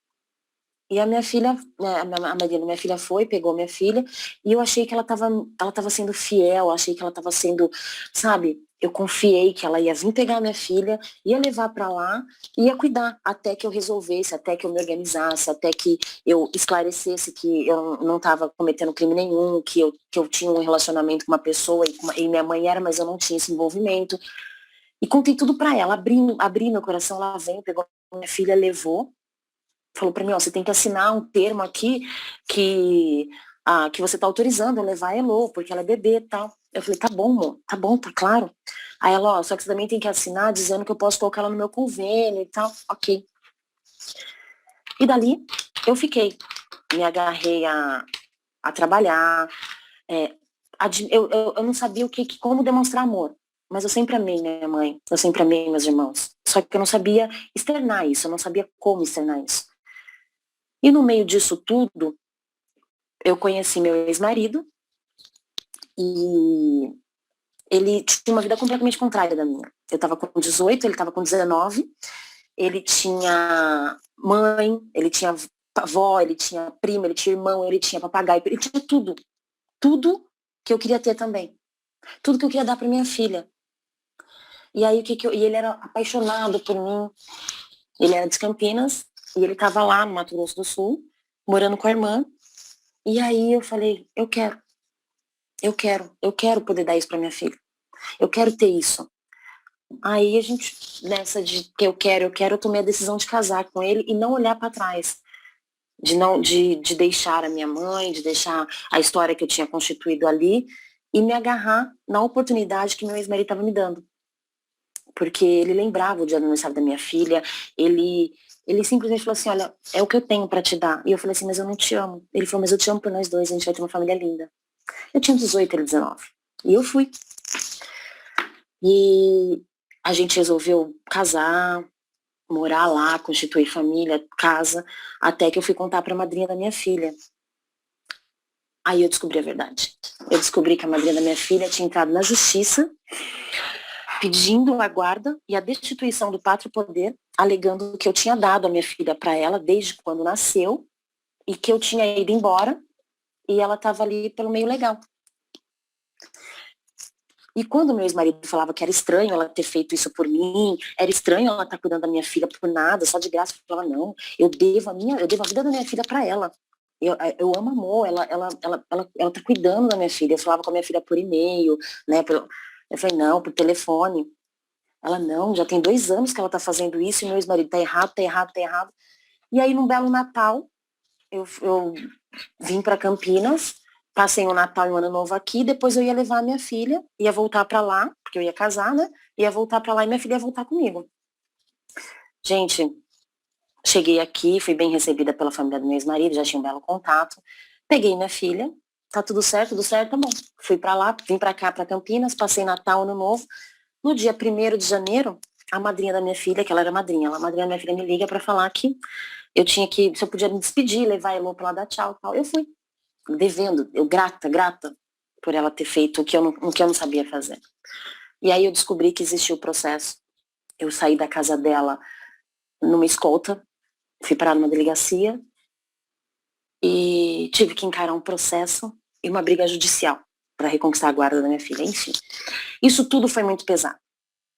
E a minha filha, né, a madrinha da minha filha foi, pegou minha filha, e eu achei que ela tava sendo fiel, achei que ela tava sendo, sabe, eu confiei que ela ia vir pegar minha filha, ia levar para lá, e ia cuidar, até que eu resolvesse, até que eu me organizasse, até que eu esclarecesse que eu não estava cometendo crime nenhum, que eu tinha um relacionamento com uma pessoa, e minha mãe era, mas eu não tinha esse envolvimento. E contei tudo para ela, abri meu coração, ela veio, pegou minha filha, levou, falou para mim, ó, você tem que assinar um termo aqui que você tá autorizando eu levar a Elô, porque ela é bebê e tal. Eu falei, tá bom, amor, tá bom, tá claro. Aí ela, ó, só que você também tem que assinar dizendo que eu posso colocar ela no meu convênio e tal. Ok. E dali eu fiquei. Me agarrei a trabalhar. Eu não sabia como demonstrar amor. Mas eu sempre amei minha mãe, eu sempre amei meus irmãos. Só que eu não sabia externar isso, eu não sabia como externar isso. E no meio disso tudo, eu conheci meu ex-marido e ele tinha uma vida completamente contrária da minha. Eu estava com 18, ele estava com 19, ele tinha mãe, ele tinha avó, ele tinha prima, ele tinha irmão, ele tinha papagaio, ele tinha tudo. Tudo que eu queria ter também. Tudo que eu queria dar para minha filha. E aí e ele era apaixonado por mim. Ele era de Campinas e ele estava lá no Mato Grosso do Sul, morando com a irmã. E aí eu falei, eu quero poder dar isso para minha filha. Eu quero ter isso. Aí a gente, nessa de que eu quero, eu tomei a decisão de casar com ele e não olhar para trás. De deixar a minha mãe, de deixar a história que eu tinha constituído ali e me agarrar na oportunidade que meu ex-marido estava me dando. Porque ele lembrava o dia do aniversário da minha filha, ele simplesmente falou assim, olha, é o que eu tenho para te dar. E eu falei assim, mas eu não te amo. Ele falou, mas eu te amo por nós dois, a gente vai ter uma família linda. Eu tinha 18, ele 19. E eu fui. E a gente resolveu casar, morar lá, constituir família, casa, até que eu fui contar para a madrinha da minha filha. Aí eu descobri a verdade. Eu descobri que a madrinha da minha filha tinha entrado na justiça, pedindo a guarda e a destituição do pátrio poder, alegando que eu tinha dado a minha filha para ela desde quando nasceu e que eu tinha ido embora e ela estava ali pelo meio legal. E quando meu ex-marido falava que era estranho ela ter feito isso por mim, era estranho ela estar cuidando da minha filha por nada, só de graça, eu falava, não, eu devo a vida da minha filha para ela. Eu amo amor, ela tá cuidando da minha filha. Eu falava com a minha filha por e-mail, né? Eu falei, não, por telefone. Ela, não, já tem 2 anos que ela tá fazendo isso e meu ex-marido tá errado, tá errado, tá errado. E aí, num belo Natal, eu vim para Campinas, passei o Natal e o Ano Novo aqui, depois eu ia levar a minha filha, ia voltar para lá, porque eu ia casar, né? Ia voltar para lá e minha filha ia voltar comigo. Gente, cheguei aqui, fui bem recebida pela família do meu ex-marido, já tinha um belo contato. Peguei minha filha, tá tudo certo, tá bom. Fui para lá, vim para cá, para Campinas, passei Natal, Ano Novo. No dia 1º de janeiro, a madrinha da minha filha, que ela era madrinha, a madrinha da minha filha me liga para falar que eu tinha que, se eu podia me despedir, levar a Elô pra lá dar tchau e tal. Eu fui, devendo, eu grata por ela ter feito o que eu não sabia fazer. E aí eu descobri que existia o processo. Eu saí da casa dela numa escolta, fui parar numa delegacia e tive que encarar um processo e uma briga judicial para reconquistar a guarda da minha filha. Enfim, isso tudo foi muito pesado.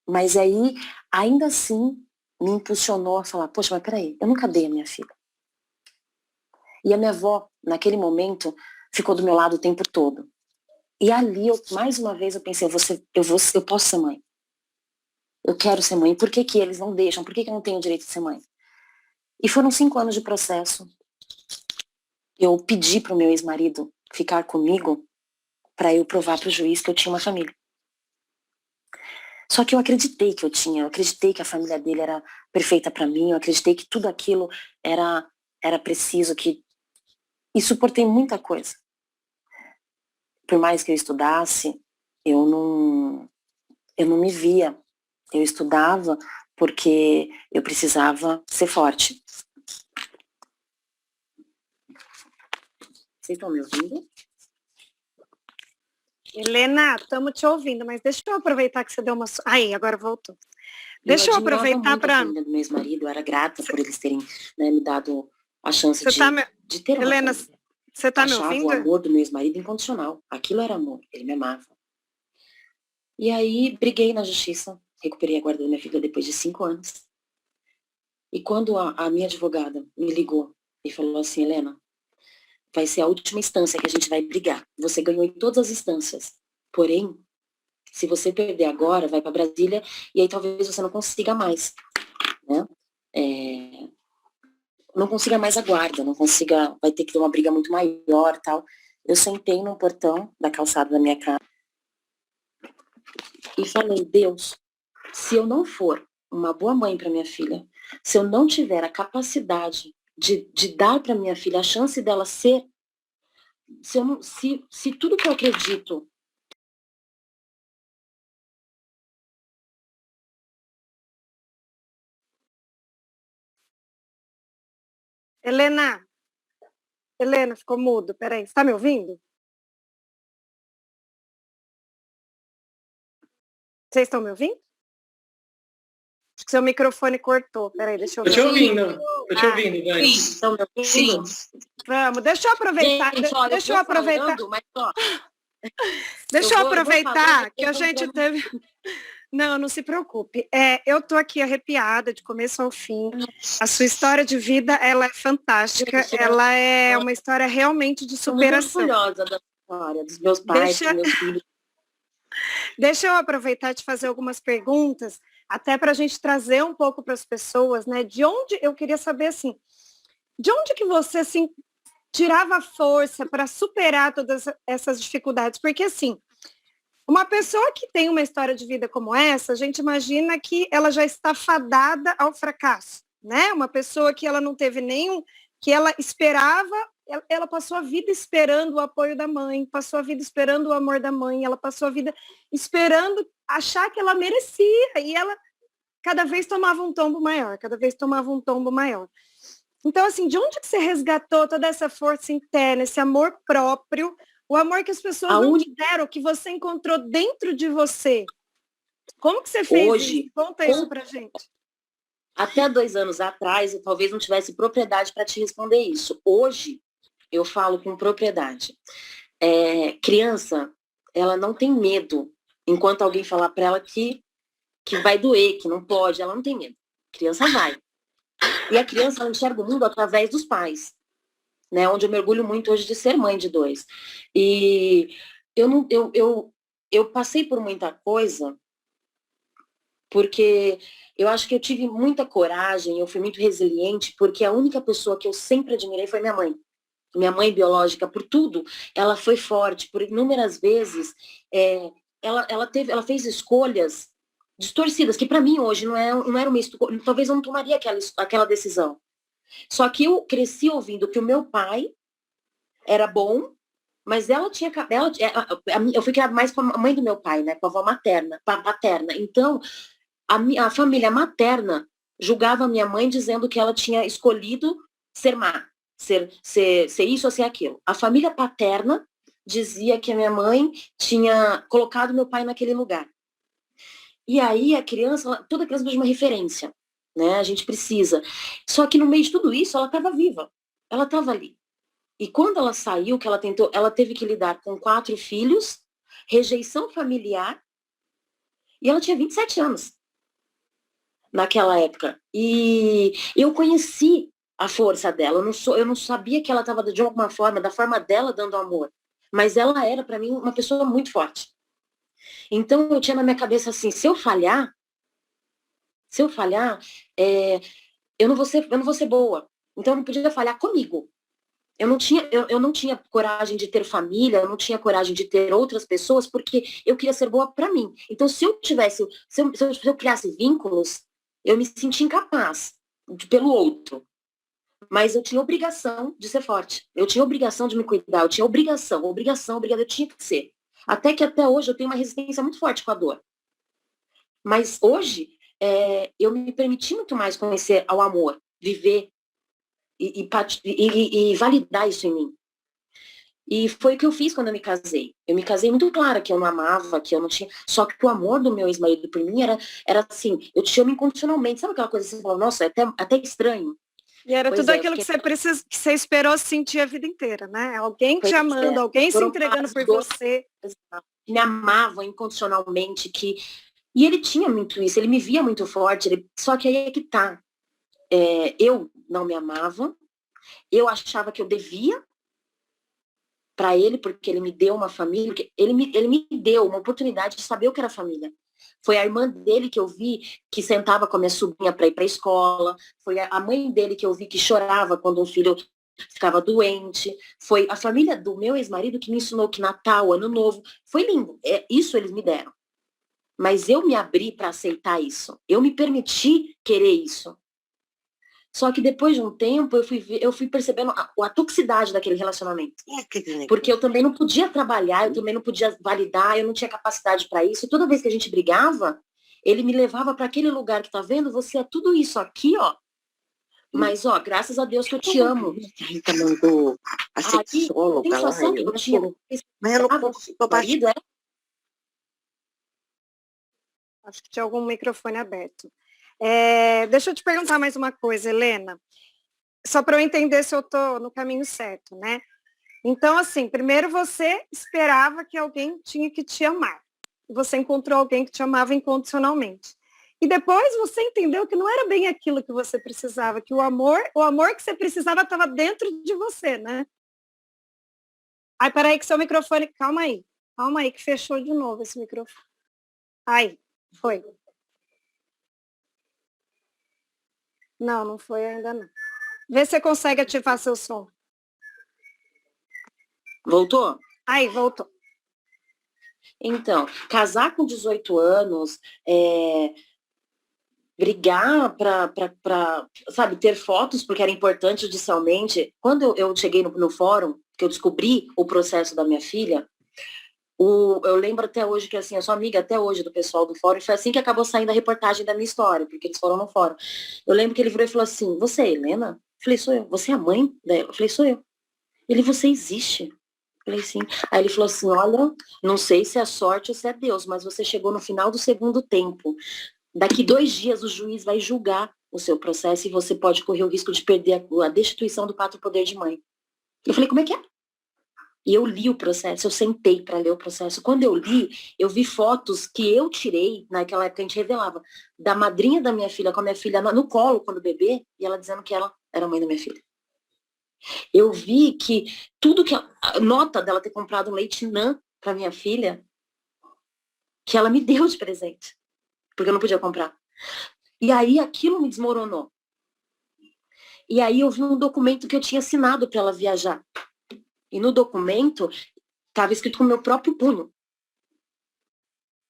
Mas aí, ainda assim, me impulsionou a falar, poxa, mas peraí, eu nunca dei a minha filha. E a minha avó, naquele momento, ficou do meu lado o tempo todo. E ali, mais uma vez, eu pensei, eu posso ser mãe. Eu quero ser mãe. Por que eles não deixam? Por que eu não tenho o direito de ser mãe? E foram 5 anos de processo. Eu pedi para o meu ex-marido ficar comigo para eu provar para o juiz que eu tinha uma família. Só que eu acreditei que eu acreditei que a família dele era perfeita para mim, eu acreditei que tudo aquilo era preciso, e suportei muita coisa. Por mais que eu estudasse, eu não me via. Eu estudava porque eu precisava ser forte. Vocês estão me ouvindo? Helena, estamos te ouvindo, mas deixa eu aproveitar que você deu uma... Aí, agora voltou. Deixa eu aproveitar para... a família do meu ex-marido, eu era grata por eles terem, né, me dado a chance de ter uma Helena, família. você está me ouvindo? Eu achava o amor do meu ex-marido incondicional. Aquilo era amor, ele me amava. E aí, briguei na justiça, recuperei a guarda da minha filha depois de 5 anos. E quando a minha advogada me ligou e falou assim, Helena, vai ser a última instância que a gente vai brigar. Você ganhou em todas as instâncias. Porém, se você perder agora, vai para Brasília e aí talvez você não consiga mais, né? Não consiga mais a guarda, vai ter que ter uma briga muito maior, tal. Eu sentei no portão da calçada da minha casa e falei, Deus, se eu não for uma boa mãe para minha filha, se eu não tiver a capacidade de dar para minha filha a chance dela ser, se tudo que eu acredito... Helena, ficou mudo, peraí, você está me ouvindo? Vocês estão me ouvindo? Acho que seu microfone cortou, peraí, deixa eu ver. Tô te ouvindo, Dani. Estão me ouvindo? Vamos, deixa eu aproveitar, Gente, olha, deixa eu aproveitar. Falando, mas, ó, deixa eu aproveitar que a eu gente teve... Não se preocupe. Eu tô aqui arrepiada de começo ao fim. A sua história de vida, ela é fantástica. Ela é uma história realmente de superação. Eu tô muito orgulhosa da história, dos meus pais, dos meus filhos. Deixa eu aproveitar e te fazer algumas perguntas, até para a gente trazer um pouco para as pessoas, né? De onde, eu queria saber, assim, de onde que você, assim, tirava força para superar todas essas dificuldades? Porque, assim, uma pessoa que tem uma história de vida como essa, a gente imagina que ela já está fadada ao fracasso, né? Uma pessoa que ela não teve nenhum, que ela esperava, ela passou a vida esperando o apoio da mãe, passou a vida esperando o amor da mãe, ela passou a vida esperando achar que ela merecia, e ela cada vez tomava um tombo maior, cada vez tomava um tombo maior. Então, assim, de onde que você resgatou toda essa força interna, esse amor próprio, o amor que as pessoas não te deram, que você encontrou dentro de você? Como que você fez hoje, isso? Conta isso pra gente. Até 2 anos atrás, eu talvez não tivesse propriedade para te responder isso. Hoje, eu falo com propriedade. Criança, ela não tem medo, enquanto alguém falar para ela que vai doer, que não pode, ela não tem medo. Criança vai. E a criança, ela enxerga o mundo através dos pais. Né, onde eu mergulho muito hoje de ser mãe de 2. E eu passei por muita coisa, porque eu acho que eu tive muita coragem, eu fui muito resiliente, porque a única pessoa que eu sempre admirei foi minha mãe. Minha mãe biológica, por tudo, ela foi forte, por inúmeras vezes, ela fez escolhas distorcidas, que para mim hoje não era uma escolha, talvez eu não tomaria aquela decisão. Só que eu cresci ouvindo que o meu pai era bom, mas eu fui criada mais com a mãe do meu pai, né, com a avó paterna. Então, a família materna julgava a minha mãe dizendo que ela tinha escolhido ser má, ser isso ou ser aquilo. A família paterna dizia que a minha mãe tinha colocado meu pai naquele lugar. E aí toda criança precisa de uma referência. Né? A gente precisa. Só que no meio de tudo isso, ela estava viva. Ela estava ali. E quando ela saiu, que ela teve que lidar com 4 filhos, rejeição familiar, e ela tinha 27 anos. naquela época. E eu conheci a força dela. Eu não sabia que ela estava, de alguma forma, da forma dela, dando amor. Mas ela era, para mim, uma pessoa muito forte. Então, eu tinha na minha cabeça assim, se eu falhar, eu não vou ser boa. Então, eu não podia falhar comigo. Eu não tinha coragem de ter família, eu não tinha coragem de ter outras pessoas, porque eu queria ser boa para mim. Então, se eu criasse vínculos, eu me sentia incapaz pelo outro. Mas eu tinha obrigação de ser forte. Eu tinha obrigação de me cuidar. Eu tinha obrigação, eu tinha que ser. Até hoje eu tenho uma resistência muito forte com a dor. Mas hoje, eu me permiti muito mais conhecer ao amor, viver e validar isso em mim. E foi o que eu fiz quando eu me casei. Eu me casei muito clara que eu não amava, que eu não tinha. Só que o amor do meu ex-marido por mim era assim, eu te amo incondicionalmente. Sabe aquela coisa que você fala, nossa, é até estranho. E era Pois tudo é, aquilo que você precisa, que você esperou sentir a vida inteira, né? Alguém te pois amando, é. alguém se Foram entregando por dois você. que me amavam incondicionalmente, e ele tinha muito isso, ele me via muito forte, só que aí é que tá. Eu não me amava, eu achava que eu devia para ele, porque ele me deu uma família, ele me deu uma oportunidade de saber o que era família. Foi a irmã dele que eu vi que sentava com a minha sobrinha para ir para a escola, foi a mãe dele que eu vi que chorava quando um filho ficava doente, foi a família do meu ex-marido que me ensinou que Natal, Ano Novo, foi lindo, isso eles me deram. Mas eu me abri para aceitar isso, eu me permiti querer isso. Só que depois de um tempo, eu fui percebendo a toxicidade daquele relacionamento. Porque eu também não podia trabalhar, eu também não podia validar, eu não tinha capacidade para isso. E toda vez que a gente brigava, ele me levava para aquele lugar que tá vendo, você é tudo isso aqui, ó. Mas, ó, graças a Deus que eu te amo. A Rita mandou a sexóloga lá. Que eu tinha. Mas eu não consigo baixar. Acho que tinha algum microfone aberto. Deixa eu te perguntar mais uma coisa, Helena. Só para eu entender se eu estou no caminho certo, né? Então, assim, primeiro você esperava que alguém tinha que te amar. Você encontrou alguém que te amava incondicionalmente. E depois você entendeu que não era bem aquilo que você precisava, que o amor que você precisava estava dentro de você, né? Ai, peraí que seu microfone... Calma aí, que fechou de novo esse microfone. Aí, foi. Não foi ainda não. Vê se você consegue ativar seu som. Voltou? Aí, voltou. Então, casar com 18 anos, brigar para, sabe, ter fotos porque era importante judicialmente. Quando eu cheguei no fórum, que eu descobri o processo da minha filha, eu lembro até hoje que, assim, eu sou amiga até hoje do pessoal do fórum, e foi assim que acabou saindo a reportagem da minha história, porque eles foram no fórum. Eu lembro que ele virou e falou assim, você é Helena? Eu falei, sou eu. Você é a mãe dela? Eu falei, sou eu. Ele, você existe? Eu falei, sim. Aí ele falou assim, olha, não sei se é sorte ou se é Deus, mas você chegou no final do segundo tempo. Daqui 2 dias o juiz vai julgar o seu processo e você pode correr o risco de perder a destituição do pátrio poder de mãe. Eu falei, como é que é? E eu li o processo, eu sentei para ler o processo. Quando eu li, eu vi fotos que eu tirei, naquela época a gente revelava, da madrinha da minha filha com a minha filha no colo quando bebê, e ela dizendo que ela era mãe da minha filha. Eu vi que tudo que a nota dela ter comprado um leite Nã para minha filha, que ela me deu de presente, porque eu não podia comprar. E aí aquilo me desmoronou. E aí eu vi um documento que eu tinha assinado para ela viajar. E no documento estava escrito com o meu próprio punho.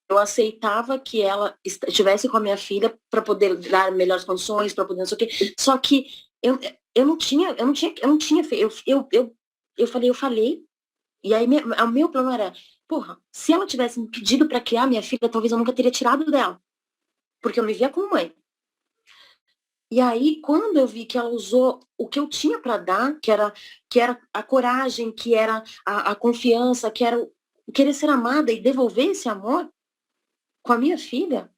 Eu aceitava que ela estivesse com a minha filha para poder dar melhores condições, para poder não sei o quê. Só que eu não tinha eu falei. E aí o meu plano era, porra, se ela tivesse me pedido para criar minha filha, talvez eu nunca teria tirado dela. Porque eu me via como mãe. E aí, quando eu vi que ela usou o que eu tinha para dar, que era a coragem, que era a confiança, que era o querer ser amada e devolver esse amor com a minha filha.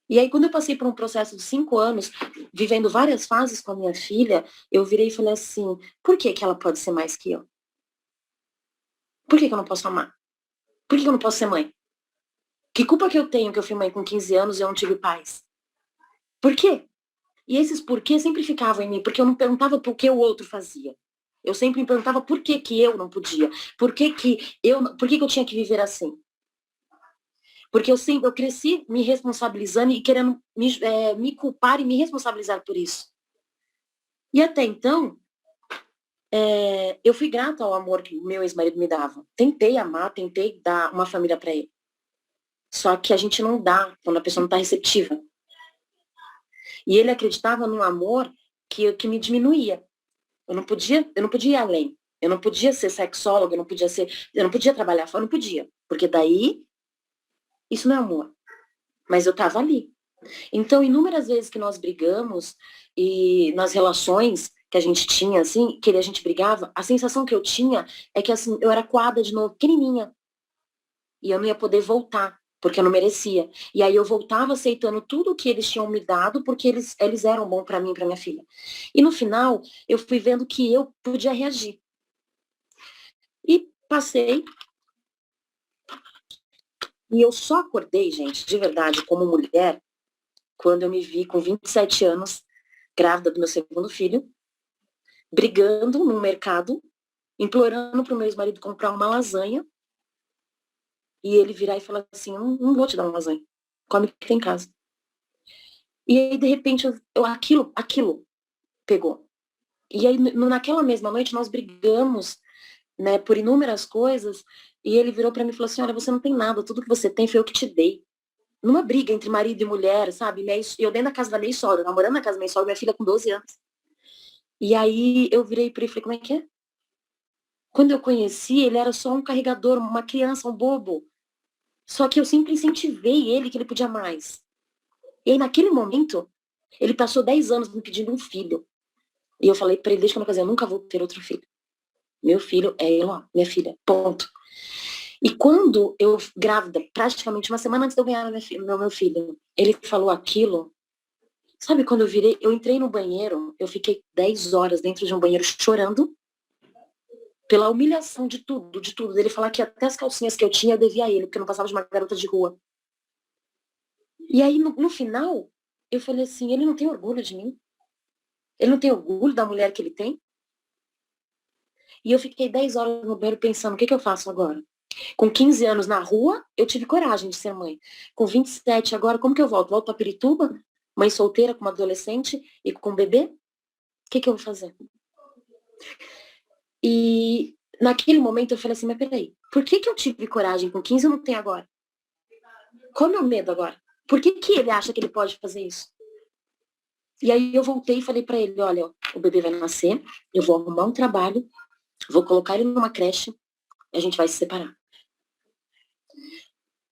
E aí, quando eu passei por um processo de 5 anos, vivendo várias fases com a minha filha, eu virei e falei assim, por que ela pode ser mais que eu? Por que eu não posso amar? Por que eu não posso ser mãe? Que culpa que eu tenho que eu fui mãe com 15 anos e eu não tive pais? Por quê? E esses porquê sempre ficavam em mim, porque eu não perguntava por que o outro fazia. Eu sempre me perguntava por que que eu não podia. Por que que eu tinha que viver assim? Porque eu cresci me responsabilizando e querendo me culpar e me responsabilizar por isso. E até então, eu fui grata ao amor que o meu ex-marido me dava. Tentei amar, tentei dar uma família para ele. Só que a gente não dá quando a pessoa não está receptiva. E ele acreditava num amor que me diminuía. Eu não podia ir além. Eu não podia ser sexóloga, eu não podia trabalhar fora, eu não podia. Porque daí, isso não é amor. Mas eu estava ali. Então, inúmeras vezes que nós brigamos e nas relações que a gente tinha, assim, que a gente brigava, a sensação que eu tinha é que, assim, eu era coada de novo, pequenininha. E eu não ia poder voltar, porque eu não merecia. E aí eu voltava aceitando tudo que eles tinham me dado, porque eles eram bons para mim e para minha filha. E no final, eu fui vendo que eu podia reagir. E passei. E eu só acordei, gente, de verdade, como mulher, quando eu me vi com 27 anos, grávida do meu segundo filho, brigando no mercado, implorando para o meu ex-marido comprar uma lasanha, e ele virar e falar assim, não vou te dar uma lasanha, come o que tem em casa. E aí, de repente, aquilo pegou. E aí, naquela mesma noite, nós brigamos, né, por inúmeras coisas, e ele virou para mim e falou assim, olha, você não tem nada, tudo que você tem foi eu que te dei. Numa briga entre marido e mulher, sabe? Eu dentro da casa da minha sogra, namorando na casa da minha sogra, minha filha com 12 anos. E aí eu virei para ele e falei, como é que é? Quando eu conheci, ele era só um carregador, uma criança, um bobo. Só que eu sempre incentivei ele que ele podia mais. E aí, naquele momento, ele passou 10 anos me pedindo um filho. E eu falei para ele, desde quando eu casei, eu nunca vou ter outro filho. Meu filho é ele, ó, minha filha, ponto. E quando eu, grávida, praticamente uma semana antes de eu ganhar meu filho, ele falou aquilo. Sabe quando eu entrei no banheiro, eu fiquei 10 horas dentro de um banheiro chorando pela humilhação de tudo, dele falar que até as calcinhas que eu tinha eu devia a ele, porque eu não passava de uma garota de rua. E aí, no final, eu falei assim, ele não tem orgulho de mim? Ele não tem orgulho da mulher que ele tem? E eu fiquei 10 horas no banheiro pensando, o que eu faço agora? Com 15 anos na rua, eu tive coragem de ser mãe. Com 27 agora, como que eu volto? Volto para Pirituba? Mãe solteira com uma adolescente e com um bebê? O que eu vou fazer? E naquele momento eu falei assim, mas peraí, por que eu tive coragem com 15 e não tenho agora? Qual é o meu medo agora? Por que ele acha que ele pode fazer isso? E aí eu voltei e falei para ele, olha, o bebê vai nascer, eu vou arrumar um trabalho, vou colocar ele numa creche, e a gente vai se separar.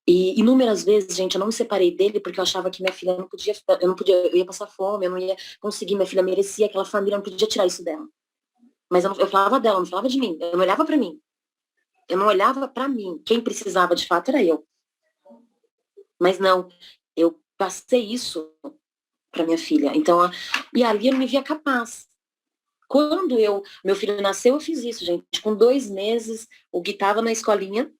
E inúmeras vezes, gente, eu não me separei dele porque eu achava que minha filha não podia, eu ia passar fome, eu não ia conseguir, minha filha merecia aquela família, eu não podia tirar isso dela. Mas eu falava dela, eu não falava de mim, eu não olhava para mim. Eu não olhava para mim. Quem precisava de fato era eu. Mas não, eu passei isso para minha filha. Então, e ali eu me via capaz. Quando meu filho nasceu, eu fiz isso, gente. Com 2 meses, o Gui estava na escolinha.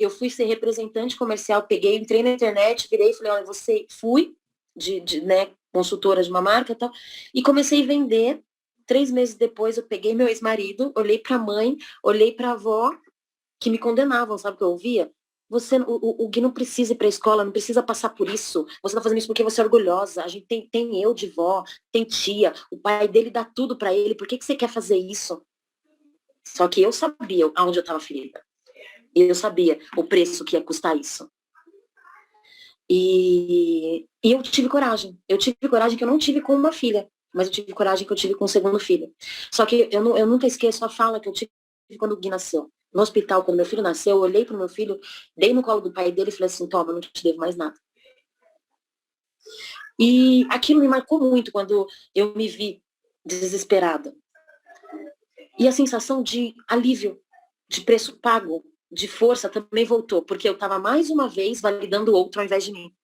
Eu fui ser representante comercial, entrei na internet, virei e falei, olha, fui né, consultora de uma marca e tal, e comecei a vender. 3 meses depois, eu peguei meu ex-marido, olhei para a mãe, olhei para a avó, que me condenavam, sabe o que eu ouvia? O Gui não precisa ir para a escola, não precisa passar por isso. Você está fazendo isso porque você é orgulhosa. A gente tem eu de vó, tem tia, o pai dele dá tudo para ele. Por que você quer fazer isso? Só que eu sabia aonde eu estava ferida. E eu sabia o preço que ia custar isso. E eu tive coragem. Eu tive coragem que eu não tive com uma filha, mas eu tive coragem que eu tive com o segundo filho. Só que eu nunca esqueço a fala que eu tive quando o Gui nasceu. No hospital, quando meu filho nasceu, eu olhei pro meu filho, dei no colo do pai dele e falei assim, toma, não te devo mais nada. E aquilo me marcou muito quando eu me vi desesperada. E a sensação de alívio, de preço pago, de força também voltou, porque eu estava mais uma vez validando o outro ao invés de mim.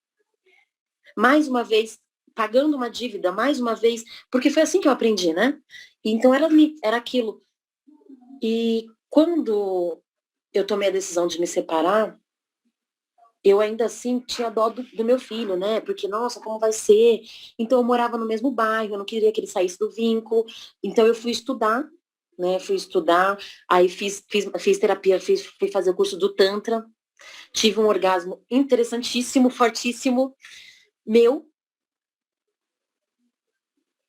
Mais uma vez pagando uma dívida, mais uma vez, porque foi assim que eu aprendi, né? E então era ali, era aquilo. E quando eu tomei a decisão de me separar, eu ainda assim tinha dó do meu filho, né? Porque, nossa, como vai ser? Então eu morava no mesmo bairro, eu não queria que ele saísse do vínculo. Então eu fui estudar, né? Fui estudar, aí fiz terapia, fui fazer o curso do Tantra, tive um orgasmo interessantíssimo, fortíssimo, meu.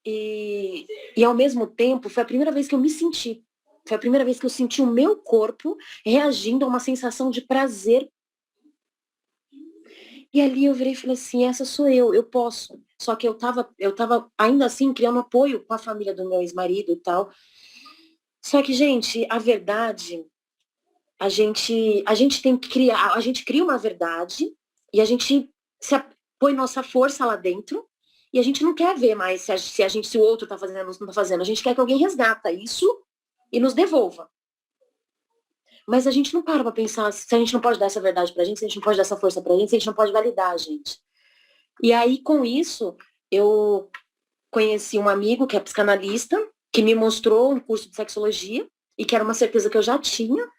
E ao mesmo tempo, foi a primeira vez que eu me senti. Foi a primeira vez que eu senti o meu corpo reagindo a uma sensação de prazer. E ali eu virei e falei assim, essa sou eu posso. Só que eu tava ainda assim criando apoio com a família do meu ex-marido e tal. Só que, gente, a verdade, a gente tem que criar, a gente cria uma verdade e a gente põe nossa força lá dentro e a gente não quer ver mais se o outro tá fazendo ou não tá fazendo. A gente quer que alguém resgata isso e nos devolva. Mas a gente não para pra pensar se a gente não pode dar essa verdade pra gente, se a gente não pode dar essa força pra gente, se a gente não pode validar a gente. E aí, com isso, eu conheci um amigo que é psicanalista, que me mostrou um curso de sexologia, e que era uma certeza que eu já tinha.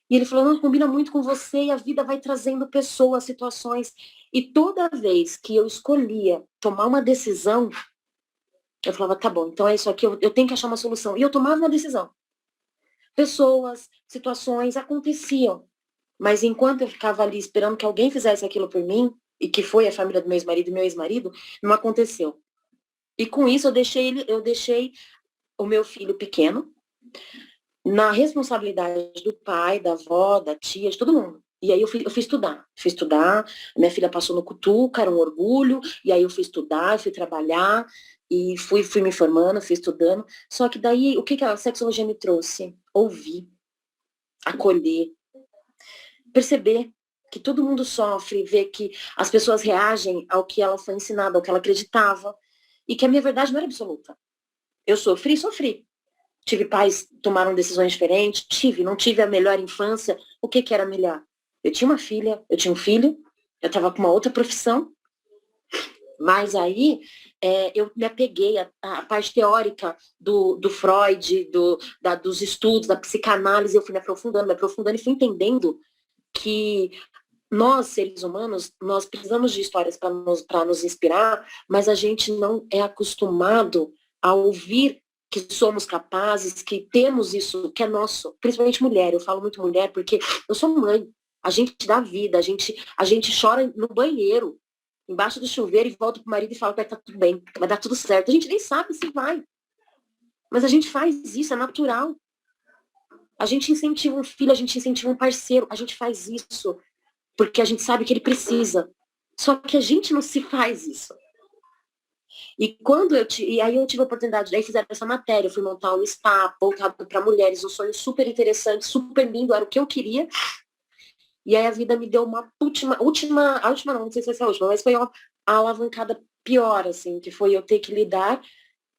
E ele falou, não, combina muito com você, e a vida vai trazendo pessoas, situações. E toda vez que eu escolhia tomar uma decisão, eu falava, tá bom, então é isso aqui, eu tenho que achar uma solução. E eu tomava uma decisão. Pessoas, situações aconteciam. Mas enquanto eu ficava ali esperando que alguém fizesse aquilo por mim, e que foi a família do meu ex-marido e meu ex-marido, não aconteceu. E com isso eu deixei o meu filho pequeno na responsabilidade do pai, da avó, da tia, de todo mundo. E aí eu fui estudar, minha filha passou no Cutuca, era um orgulho, e aí eu fui estudar, fui trabalhar, e fui me formando, fui estudando. Só que daí, o que a sexologia me trouxe? Ouvir, acolher, perceber que todo mundo sofre, ver que as pessoas reagem ao que ela foi ensinada, ao que ela acreditava, e que a minha verdade não era absoluta. Eu sofri. Tive pais que tomaram decisões diferentes, não tive a melhor infância. O que era melhor? Eu tinha uma filha, eu tinha um filho, eu estava com uma outra profissão, mas aí eu me apeguei à parte teórica do Freud, dos estudos, da psicanálise, eu fui me aprofundando e fui entendendo que nós, seres humanos, nós precisamos de histórias para nos inspirar, mas a gente não é acostumado a ouvir que somos capazes, que temos isso, que é nosso, principalmente mulher. Eu falo muito mulher porque eu sou mãe. A gente dá vida, a gente chora no banheiro, embaixo do chuveiro, e volta pro marido e fala que vai estar tudo bem, vai dar tudo certo. A gente nem sabe se vai. Mas a gente faz isso, é natural. A gente incentiva um filho, a gente incentiva um parceiro, a gente faz isso porque a gente sabe que ele precisa. Só que a gente não se faz isso. E aí eu tive a oportunidade, daí fizeram essa matéria, eu fui montar um spa voltado para mulheres, um sonho super interessante, super lindo, era o que eu queria. E aí a vida me deu uma a última não sei se vai ser a última, mas foi uma alavancada pior, assim, que foi eu ter que lidar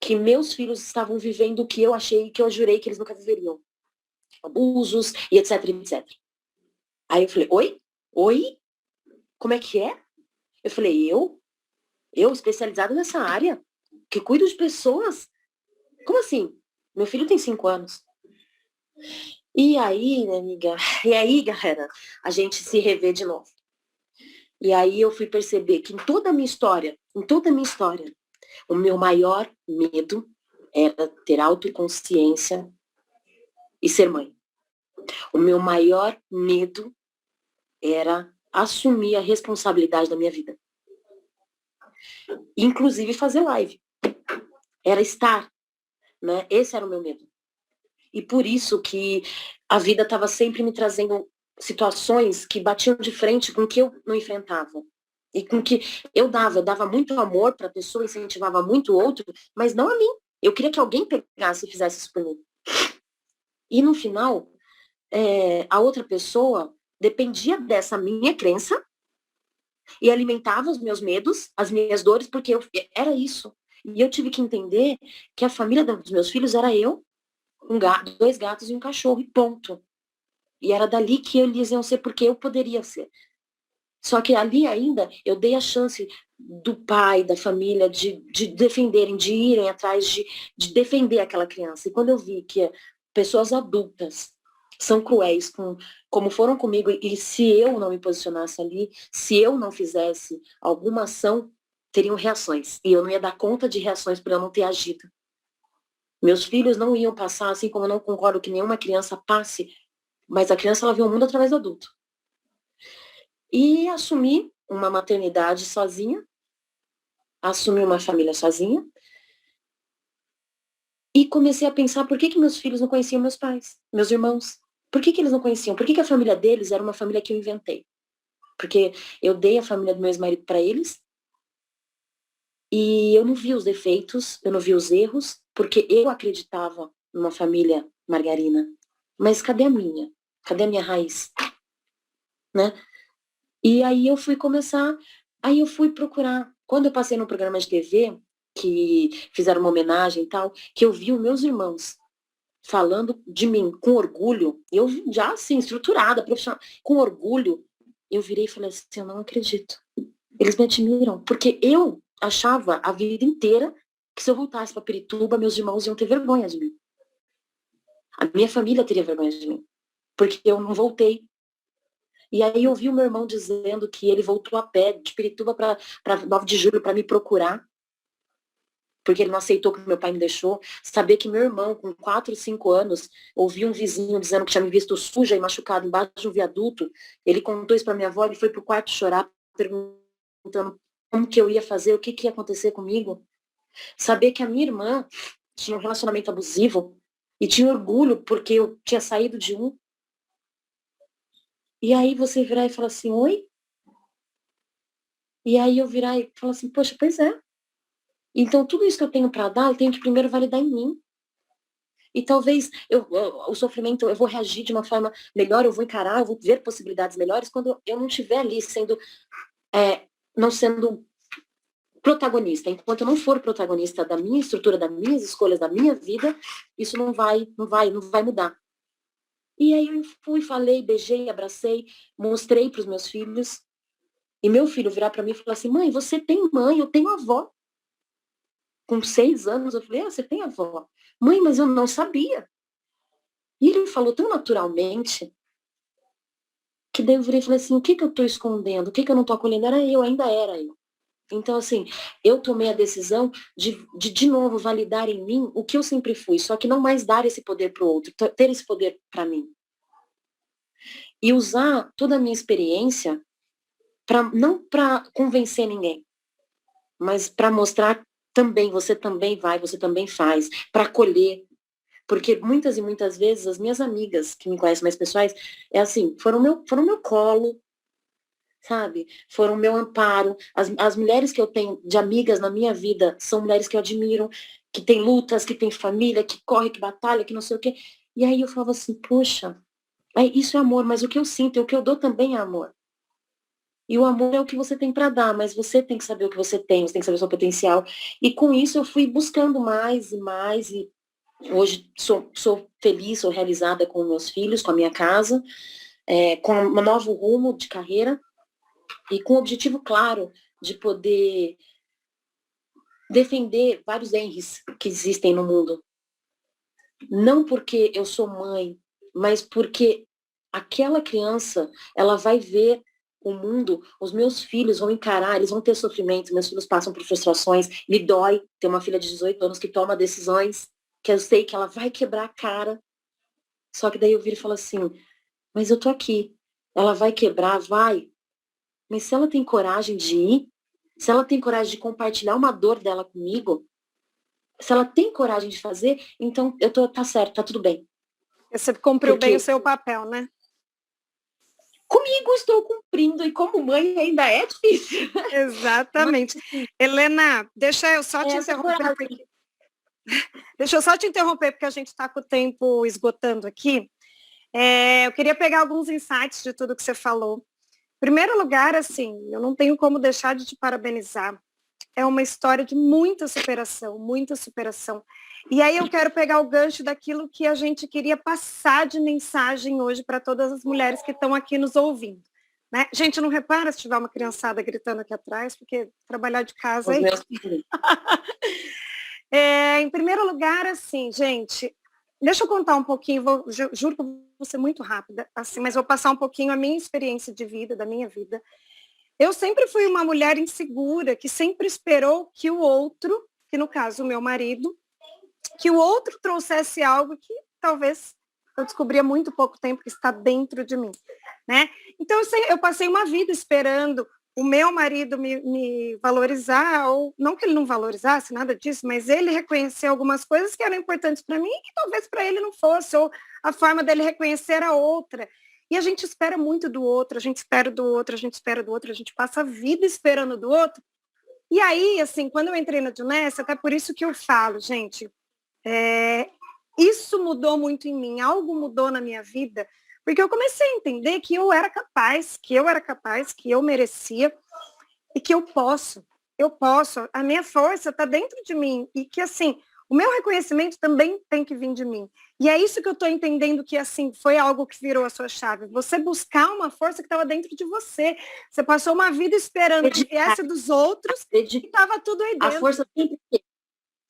que meus filhos estavam vivendo o que eu achei, que eu jurei que eles nunca viveriam. Abusos e etc, etc. Aí eu falei, oi? Como é que é? Eu falei, eu especializada nessa área, que cuido de pessoas? Como assim? Meu filho tem 5 anos. E aí, minha amiga, galera, a gente se revê de novo. E aí eu fui perceber que em toda a minha história, o meu maior medo era ter autoconsciência e ser mãe. O meu maior medo era assumir a responsabilidade da minha vida. Inclusive fazer live. Era estar, né? Esse era o meu medo. E por isso que a vida estava sempre me trazendo situações que batiam de frente com o que eu não enfrentava. E com que eu dava muito amor para a pessoa, incentivava muito o outro, mas não a mim. Eu queria que alguém pegasse e fizesse isso por mim. E no final, a outra pessoa dependia dessa minha crença e alimentava os meus medos, as minhas dores, porque era isso. E eu tive que entender que a família dos meus filhos era eu, 2 gatos e um cachorro, e ponto. E era dali que eles iam ser, porque eu poderia ser. Só que ali ainda eu dei a chance do pai, da família, de defenderem, de irem atrás, de defender aquela criança. E quando eu vi que pessoas adultas são cruéis, como foram comigo, e se eu não me posicionasse ali, se eu não fizesse alguma ação, teriam reações, e eu não ia dar conta de reações por eu não ter agido. Meus filhos não iam passar, assim como eu não concordo que nenhuma criança passe, mas a criança, ela vê o mundo através do adulto. E assumi uma maternidade sozinha, assumi uma família sozinha, e comecei a pensar por que meus filhos não conheciam meus pais, meus irmãos. Por que eles não conheciam? Por que a família deles era uma família que eu inventei? Porque eu dei a família do meu ex-marido para eles, e eu não vi os defeitos, eu não vi os erros, porque eu acreditava numa família margarina. Mas cadê a minha? Cadê a minha raiz? Né? E aí eu fui procurar. Quando eu passei num programa de TV, que fizeram uma homenagem e tal, que eu vi os meus irmãos falando de mim com orgulho, eu já assim, estruturada, profissional, com orgulho, eu virei e falei assim, eu não acredito. Eles me admiram, porque eu achava a vida inteira que se eu voltasse para Pirituba, meus irmãos iam ter vergonha de mim. A minha família teria vergonha de mim, porque eu não voltei. E aí eu ouvi o meu irmão dizendo que ele voltou a pé de Pirituba para 9 de julho para me procurar, porque ele não aceitou que meu pai me deixou. Saber que meu irmão, com 4, 5 anos, ouviu um vizinho dizendo que tinha me visto suja e machucada embaixo de um viaduto. Ele contou isso para minha avó, ele foi pro quarto chorar, perguntando como que eu ia fazer, o que ia acontecer comigo. Saber que a minha irmã tinha um relacionamento abusivo e tinha orgulho porque eu tinha saído de um. E aí você virar e falar assim, oi? E aí eu virar e falar assim, poxa, pois é. Então tudo isso que eu tenho para dar, eu tenho que primeiro validar em mim. E talvez o sofrimento, eu vou reagir de uma forma melhor, eu vou encarar, eu vou ver possibilidades melhores quando eu não estiver ali não sendo protagonista. Enquanto eu não for protagonista da minha estrutura, das minhas escolhas, da minha vida, isso não vai mudar. E aí eu fui, falei, beijei, abracei, mostrei para os meus filhos. E meu filho virar para mim e falar assim, mãe, você tem mãe, eu tenho avó. Com 6 anos, eu falei, você tem avó? Mãe, mas eu não sabia. E ele falou tão naturalmente, que daí eu virei e falei assim, o que eu estou escondendo? O que eu não estou acolhendo? Ainda era eu. Então, assim, eu tomei a decisão de novo validar em mim o que eu sempre fui, só que não mais dar esse poder para o outro, ter esse poder para mim. E usar toda a minha experiência não para convencer ninguém, mas para mostrar também, você também vai, você também faz, para acolher. Porque muitas e muitas vezes as minhas amigas, que me conhecem mais pessoais, foram meu colo, sabe? Foram meu amparo. As mulheres que eu tenho de amigas na minha vida são mulheres que eu admiro, que têm lutas, que têm família, que corre, que batalha, que não sei o quê. E aí eu falava assim, poxa, isso é amor, mas o que eu sinto, o que eu dou também é amor. E o amor é o que você tem para dar, mas você tem que saber o que você tem que saber o seu potencial. E com isso eu fui buscando mais e mais, e hoje sou feliz, sou realizada com meus filhos, com a minha casa, com um novo rumo de carreira, e com o objetivo claro de poder defender vários Henrys que existem no mundo. Não porque eu sou mãe, mas porque aquela criança, ela vai ver o mundo, os meus filhos vão encarar, eles vão ter sofrimento, meus filhos passam por frustrações, me dói ter uma filha de 18 anos que toma decisões, que eu sei que ela vai quebrar a cara. Só que daí eu viro e falo assim, mas eu tô aqui, ela vai quebrar, vai, mas se ela tem coragem de ir, se ela tem coragem de compartilhar uma dor dela comigo, se ela tem coragem de fazer, então tá certo, tá tudo bem. Você cumpriu bem o seu papel, né? Comigo estou cumprindo, e como mãe ainda é difícil. Exatamente. Mas, Helena, deixa eu só te interromper. Deixa eu só te interromper, porque a gente está com o tempo esgotando aqui. Eu queria pegar alguns insights de tudo que você falou. Em primeiro lugar, assim, eu não tenho como deixar de te parabenizar. É uma história de muita superação, muita superação. E aí eu quero pegar o gancho daquilo que a gente queria passar de mensagem hoje para todas as mulheres que estão aqui nos ouvindo. Né? Gente, não repara se tiver uma criançada gritando aqui atrás, porque trabalhar de casa é isso. Em primeiro lugar, assim, gente, deixa eu contar um pouquinho, juro que eu vou ser muito rápida, assim, mas vou passar um pouquinho a minha experiência de vida, da minha vida. Eu sempre fui uma mulher insegura, que sempre esperou que o outro, que no caso o meu marido, que o outro trouxesse algo que talvez eu descobri há muito pouco tempo que está dentro de mim, né? Então eu passei uma vida esperando o meu marido me valorizar, ou não que ele não valorizasse, nada disso, mas ele reconhecer algumas coisas que eram importantes para mim e que talvez para ele não fosse, ou a forma dele reconhecer a outra. E a gente espera muito do outro, a gente espera do outro, a gente espera do outro, a gente passa a vida esperando do outro. E aí, assim, quando eu entrei na Junessa, até por isso que eu falo, gente, isso mudou muito em mim, algo mudou na minha vida, porque eu comecei a entender que eu era capaz, que eu merecia e que eu posso, a minha força está dentro de mim e que, assim, o meu reconhecimento também tem que vir de mim. E é isso que eu estou entendendo que, assim, foi algo que virou a sua chave. Você buscar uma força que estava dentro de você. Você passou uma vida esperando que viesse dos outros e estava tudo aí dentro. A força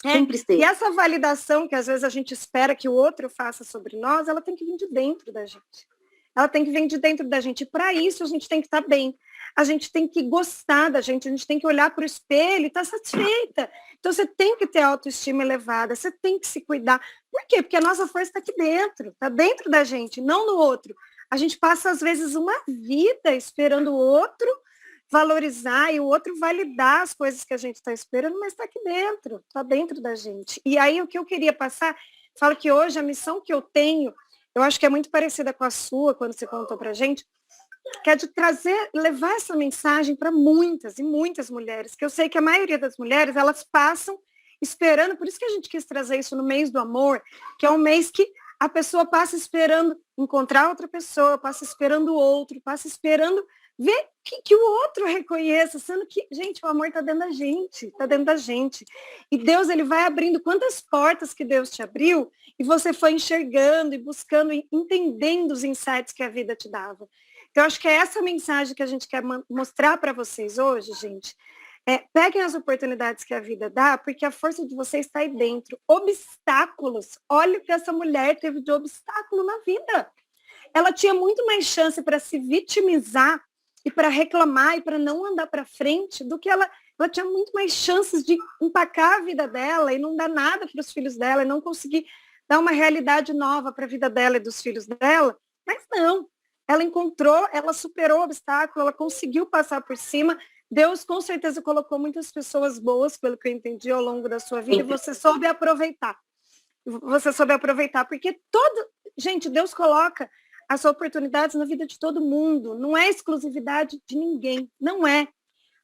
sempre esteve. E essa validação que às vezes a gente espera que o outro faça sobre nós, ela tem que vir de dentro da gente. Ela tem que vir de dentro da gente. E para isso a gente tem que estar bem. A gente tem que gostar da gente, a gente tem que olhar para o espelho e estar satisfeita. Então você tem que ter autoestima elevada, você tem que se cuidar. Por quê? Porque a nossa força está aqui dentro, está dentro da gente, não no outro. A gente passa, às vezes, uma vida esperando o outro valorizar e o outro validar as coisas que a gente está esperando, mas está aqui dentro, está dentro da gente. E aí o que eu queria passar, falo que hoje a missão que eu tenho, eu acho que é muito parecida com a sua, quando você contou para a gente, que é de trazer, levar essa mensagem para muitas e muitas mulheres, que eu sei que a maioria das mulheres, elas passam esperando, por isso que a gente quis trazer isso no mês do amor, que é um mês que a pessoa passa esperando encontrar outra pessoa, passa esperando o outro, passa esperando ver que o outro reconheça, sendo que, gente, o amor está dentro da gente, está dentro da gente. E Deus, ele vai abrindo quantas portas que Deus te abriu e você foi enxergando e buscando e entendendo os insights que a vida te dava. Então, acho que é essa mensagem que a gente quer mostrar para vocês hoje, gente. Peguem as oportunidades que a vida dá, porque a força de vocês está aí dentro. Obstáculos. Olha o que essa mulher teve de obstáculo na vida. Ela tinha muito mais chance para se vitimizar e para reclamar e para não andar para frente do que ela tinha muito mais chances de empacar a vida dela e não dar nada para os filhos dela e não conseguir dar uma realidade nova para a vida dela e dos filhos dela. Mas não. Ela encontrou, ela superou o obstáculo, ela conseguiu passar por cima. Deus com certeza colocou muitas pessoas boas, pelo que eu entendi, ao longo da sua vida, e você soube aproveitar. Você soube aproveitar, porque gente, Deus coloca as oportunidades na vida de todo mundo, não é exclusividade de ninguém, não é.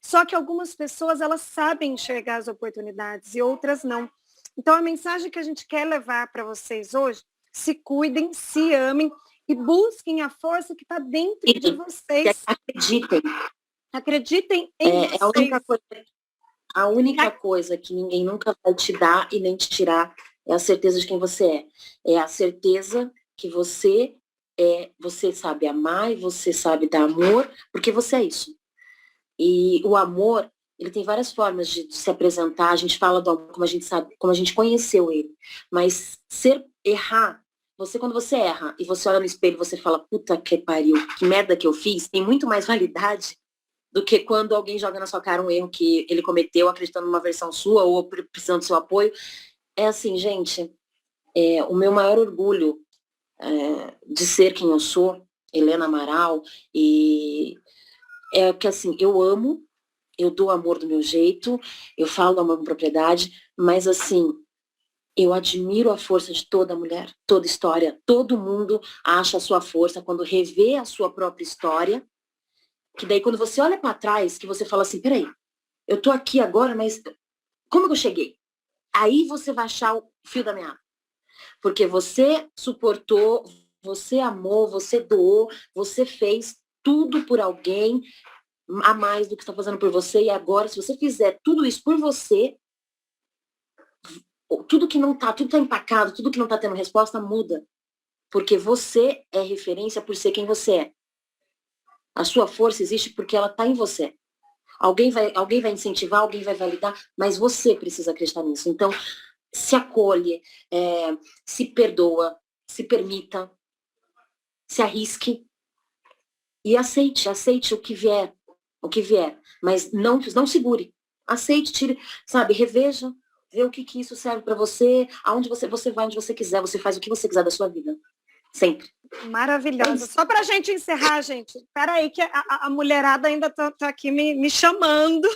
Só que algumas pessoas, elas sabem enxergar as oportunidades e outras não. Então, a mensagem que a gente quer levar para vocês hoje, se cuidem, se amem, e busquem a força que está dentro de vocês. Acreditem. Acreditem em vocês. A única coisa que ninguém nunca vai te dar e nem te tirar é a certeza de quem você é. É a certeza que você sabe amar e você sabe dar amor, porque você é isso. E o amor, ele tem várias formas de se apresentar. A gente fala do amor como a gente sabe, como a gente conheceu ele. Mas errar, quando você erra e você olha no espelho e você fala, puta que pariu, que merda que eu fiz, tem muito mais validade do que quando alguém joga na sua cara um erro que ele cometeu, acreditando numa versão sua ou precisando do seu apoio. É assim, gente, o meu maior orgulho de ser quem eu sou, Helena Amaral, e é que assim, eu amo, eu dou amor do meu jeito, eu falo amor com propriedade, mas assim, eu admiro a força de toda mulher, toda história. Todo mundo acha a sua força quando revê a sua própria história. Que daí quando você olha para trás, que você fala assim, peraí, eu tô aqui agora, mas como que eu cheguei? Aí você vai achar o fio da meada. Porque você suportou, você amou, você doou, você fez tudo por alguém a mais do que está fazendo por você. E agora, se você fizer tudo isso por você, tudo tá empacado, tudo que não tá tendo resposta, muda. Porque você é referência por ser quem você é. A sua força existe porque ela tá em você. Alguém vai incentivar, alguém vai validar, mas você precisa acreditar nisso. Então, se acolhe, se perdoa, se permita, se arrisque e aceite o que vier, mas não segure. Aceite, tire, sabe, reveja, vê o que isso serve para você, aonde você vai, onde você quiser, você faz o que você quiser da sua vida. Sempre. Maravilhosa. Só para a gente encerrar, gente, peraí que a mulherada ainda tá aqui me chamando.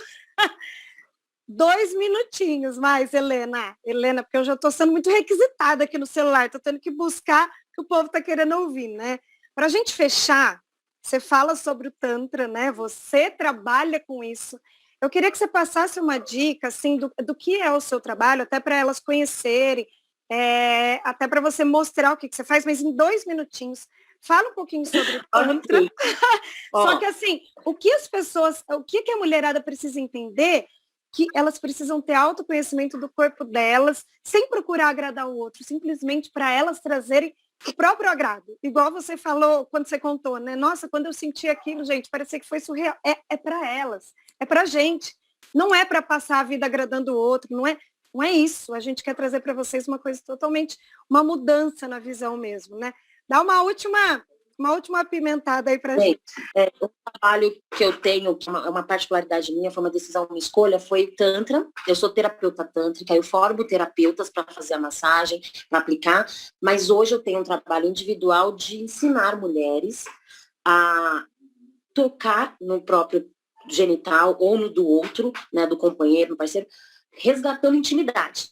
2 minutinhos mais, Helena, porque eu já estou sendo muito requisitada aqui no celular, estou tendo que buscar o que o povo está querendo ouvir, né? Para a gente fechar, você fala sobre o Tantra, né? Você trabalha com isso. Eu queria que você passasse uma dica, assim, do que é o seu trabalho, até para elas conhecerem, até para você mostrar o que você faz, mas em 2 minutinhos. Fala um pouquinho sobre o Tantra. Só que, assim, o que a mulherada precisa entender, que elas precisam ter autoconhecimento do corpo delas, sem procurar agradar o outro, simplesmente para elas trazerem o próprio agrado. Igual você falou quando você contou, né? Nossa, quando eu senti aquilo, gente, parecia que foi surreal. É para elas, é para a gente. Não é para passar a vida agradando o outro, não é isso. A gente quer trazer para vocês uma coisa totalmente, uma mudança na visão mesmo, né? Dá uma última apimentada aí pra gente. O trabalho que eu tenho, que é uma particularidade minha, foi uma decisão, uma escolha, foi Tantra. Eu sou terapeuta tântrica, eu formo terapeutas para fazer a massagem, para aplicar, mas hoje eu tenho um trabalho individual de ensinar mulheres a tocar no próprio genital ou no do outro, né, do companheiro, do parceiro, resgatando intimidade.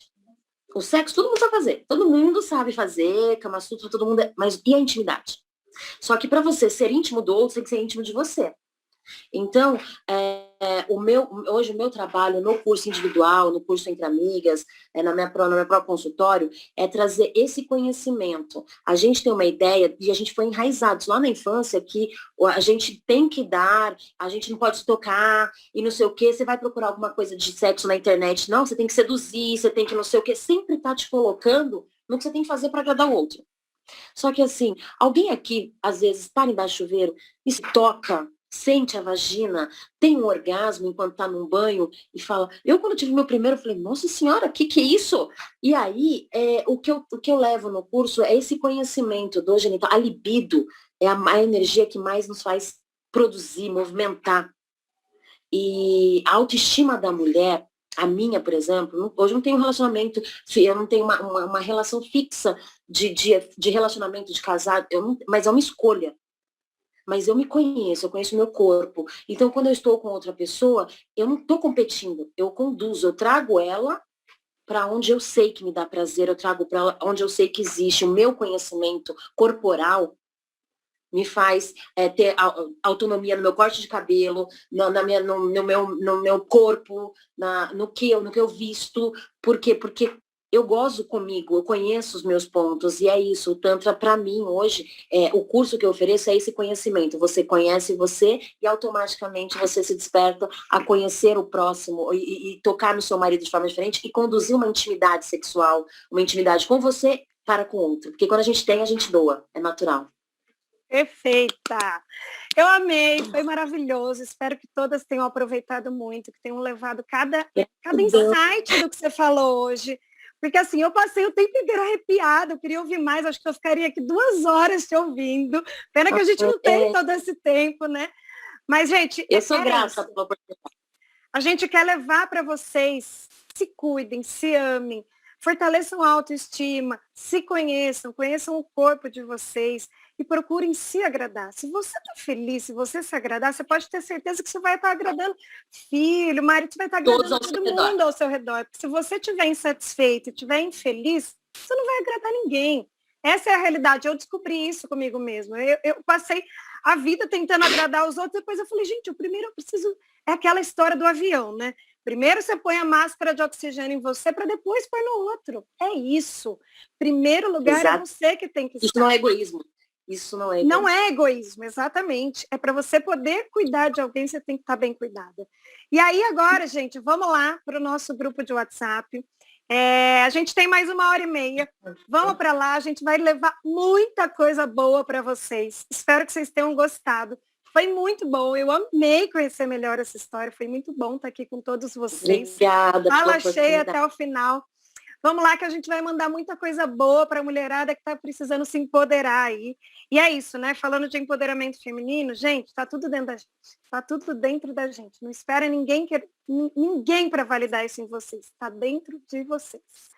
O sexo todo mundo sabe fazer, todo mundo sabe fazer, Kama Sutra, todo mundo, mas e a intimidade? Só que para você ser íntimo do outro, tem que ser íntimo de você. Então, hoje o meu trabalho no curso individual, no curso entre amigas, no meu próprio consultório, é trazer esse conhecimento. A gente tem uma ideia, e a gente foi enraizados lá na infância, que a gente tem que dar, a gente não pode se tocar, e não sei o quê, você vai procurar alguma coisa de sexo na internet, não, você tem que seduzir, você tem que não sei o quê, sempre tá te colocando no que você tem que fazer para agradar o outro. Só que assim, alguém aqui, às vezes, para embaixo do chuveiro e se toca, sente a vagina, tem um orgasmo enquanto tá num banho e fala, eu quando tive meu primeiro, eu falei, nossa senhora, que é isso? E aí, o que eu levo no curso é esse conhecimento do genital. A libido é a energia que mais nos faz produzir, movimentar. E a autoestima da mulher, a minha, por exemplo, hoje eu não tenho um relacionamento, eu não tenho uma relação fixa de relacionamento de casado, mas é uma escolha. Mas eu me conheço, eu conheço o meu corpo. Então, quando eu estou com outra pessoa, eu não estou competindo, eu conduzo, eu trago ela para onde eu sei que me dá prazer, eu trago para ela onde eu sei que existe. O meu conhecimento corporal me faz ter autonomia no meu corte de cabelo, no meu corpo, no que eu visto. Por quê? Porque eu gozo comigo, eu conheço os meus pontos, e é isso. O Tantra, para mim, hoje, o curso que eu ofereço é esse conhecimento. Você conhece você e automaticamente você se desperta a conhecer o próximo e tocar no seu marido de forma diferente e conduzir uma intimidade sexual, uma intimidade com você para com o outro. Porque quando a gente tem, a gente doa. É natural. Perfeita! Eu amei, foi maravilhoso. Espero que todas tenham aproveitado muito, que tenham levado cada insight do que você falou hoje. Porque assim, eu passei o tempo inteiro arrepiada, eu queria ouvir mais, acho que eu ficaria aqui 2 horas te ouvindo. Pena que a gente não tem todo esse tempo, né? Mas, gente, eu sou grata pela oportunidade. A gente quer levar para vocês, se cuidem, se amem, fortaleçam a autoestima, se conheçam o corpo de vocês e procurem se agradar. Se você está feliz, se você se agradar, você pode ter certeza que você vai estar agradando filho, marido, você vai estar agradando todo mundo ao seu redor. Porque se você estiver insatisfeito e estiver infeliz, você não vai agradar ninguém. Essa é a realidade. Eu descobri isso comigo mesma. Eu passei a vida tentando agradar os outros, depois eu falei, gente, o primeiro eu preciso... É aquela história do avião, né? Primeiro você põe a máscara de oxigênio em você para depois pôr no outro. É isso. Primeiro lugar é você que tem que estar. Isso não é egoísmo. Isso não é egoísmo. Não é egoísmo, exatamente. É para você poder cuidar de alguém, você tem que estar bem cuidada. E aí agora, gente, vamos lá para o nosso grupo de WhatsApp. A gente tem mais 1h30. Vamos para lá, a gente vai levar muita coisa boa para vocês. Espero que vocês tenham gostado. Foi muito bom, eu amei conhecer melhor essa história, foi muito bom estar aqui com todos vocês. Obrigada. Fala cheia até o final. Vamos lá que a gente vai mandar muita coisa boa para a mulherada que está precisando se empoderar aí. E é isso, né? Falando de empoderamento feminino, gente, está tudo dentro da gente. Está tudo dentro da gente. Não espera ninguém para validar isso em vocês. Está dentro de vocês.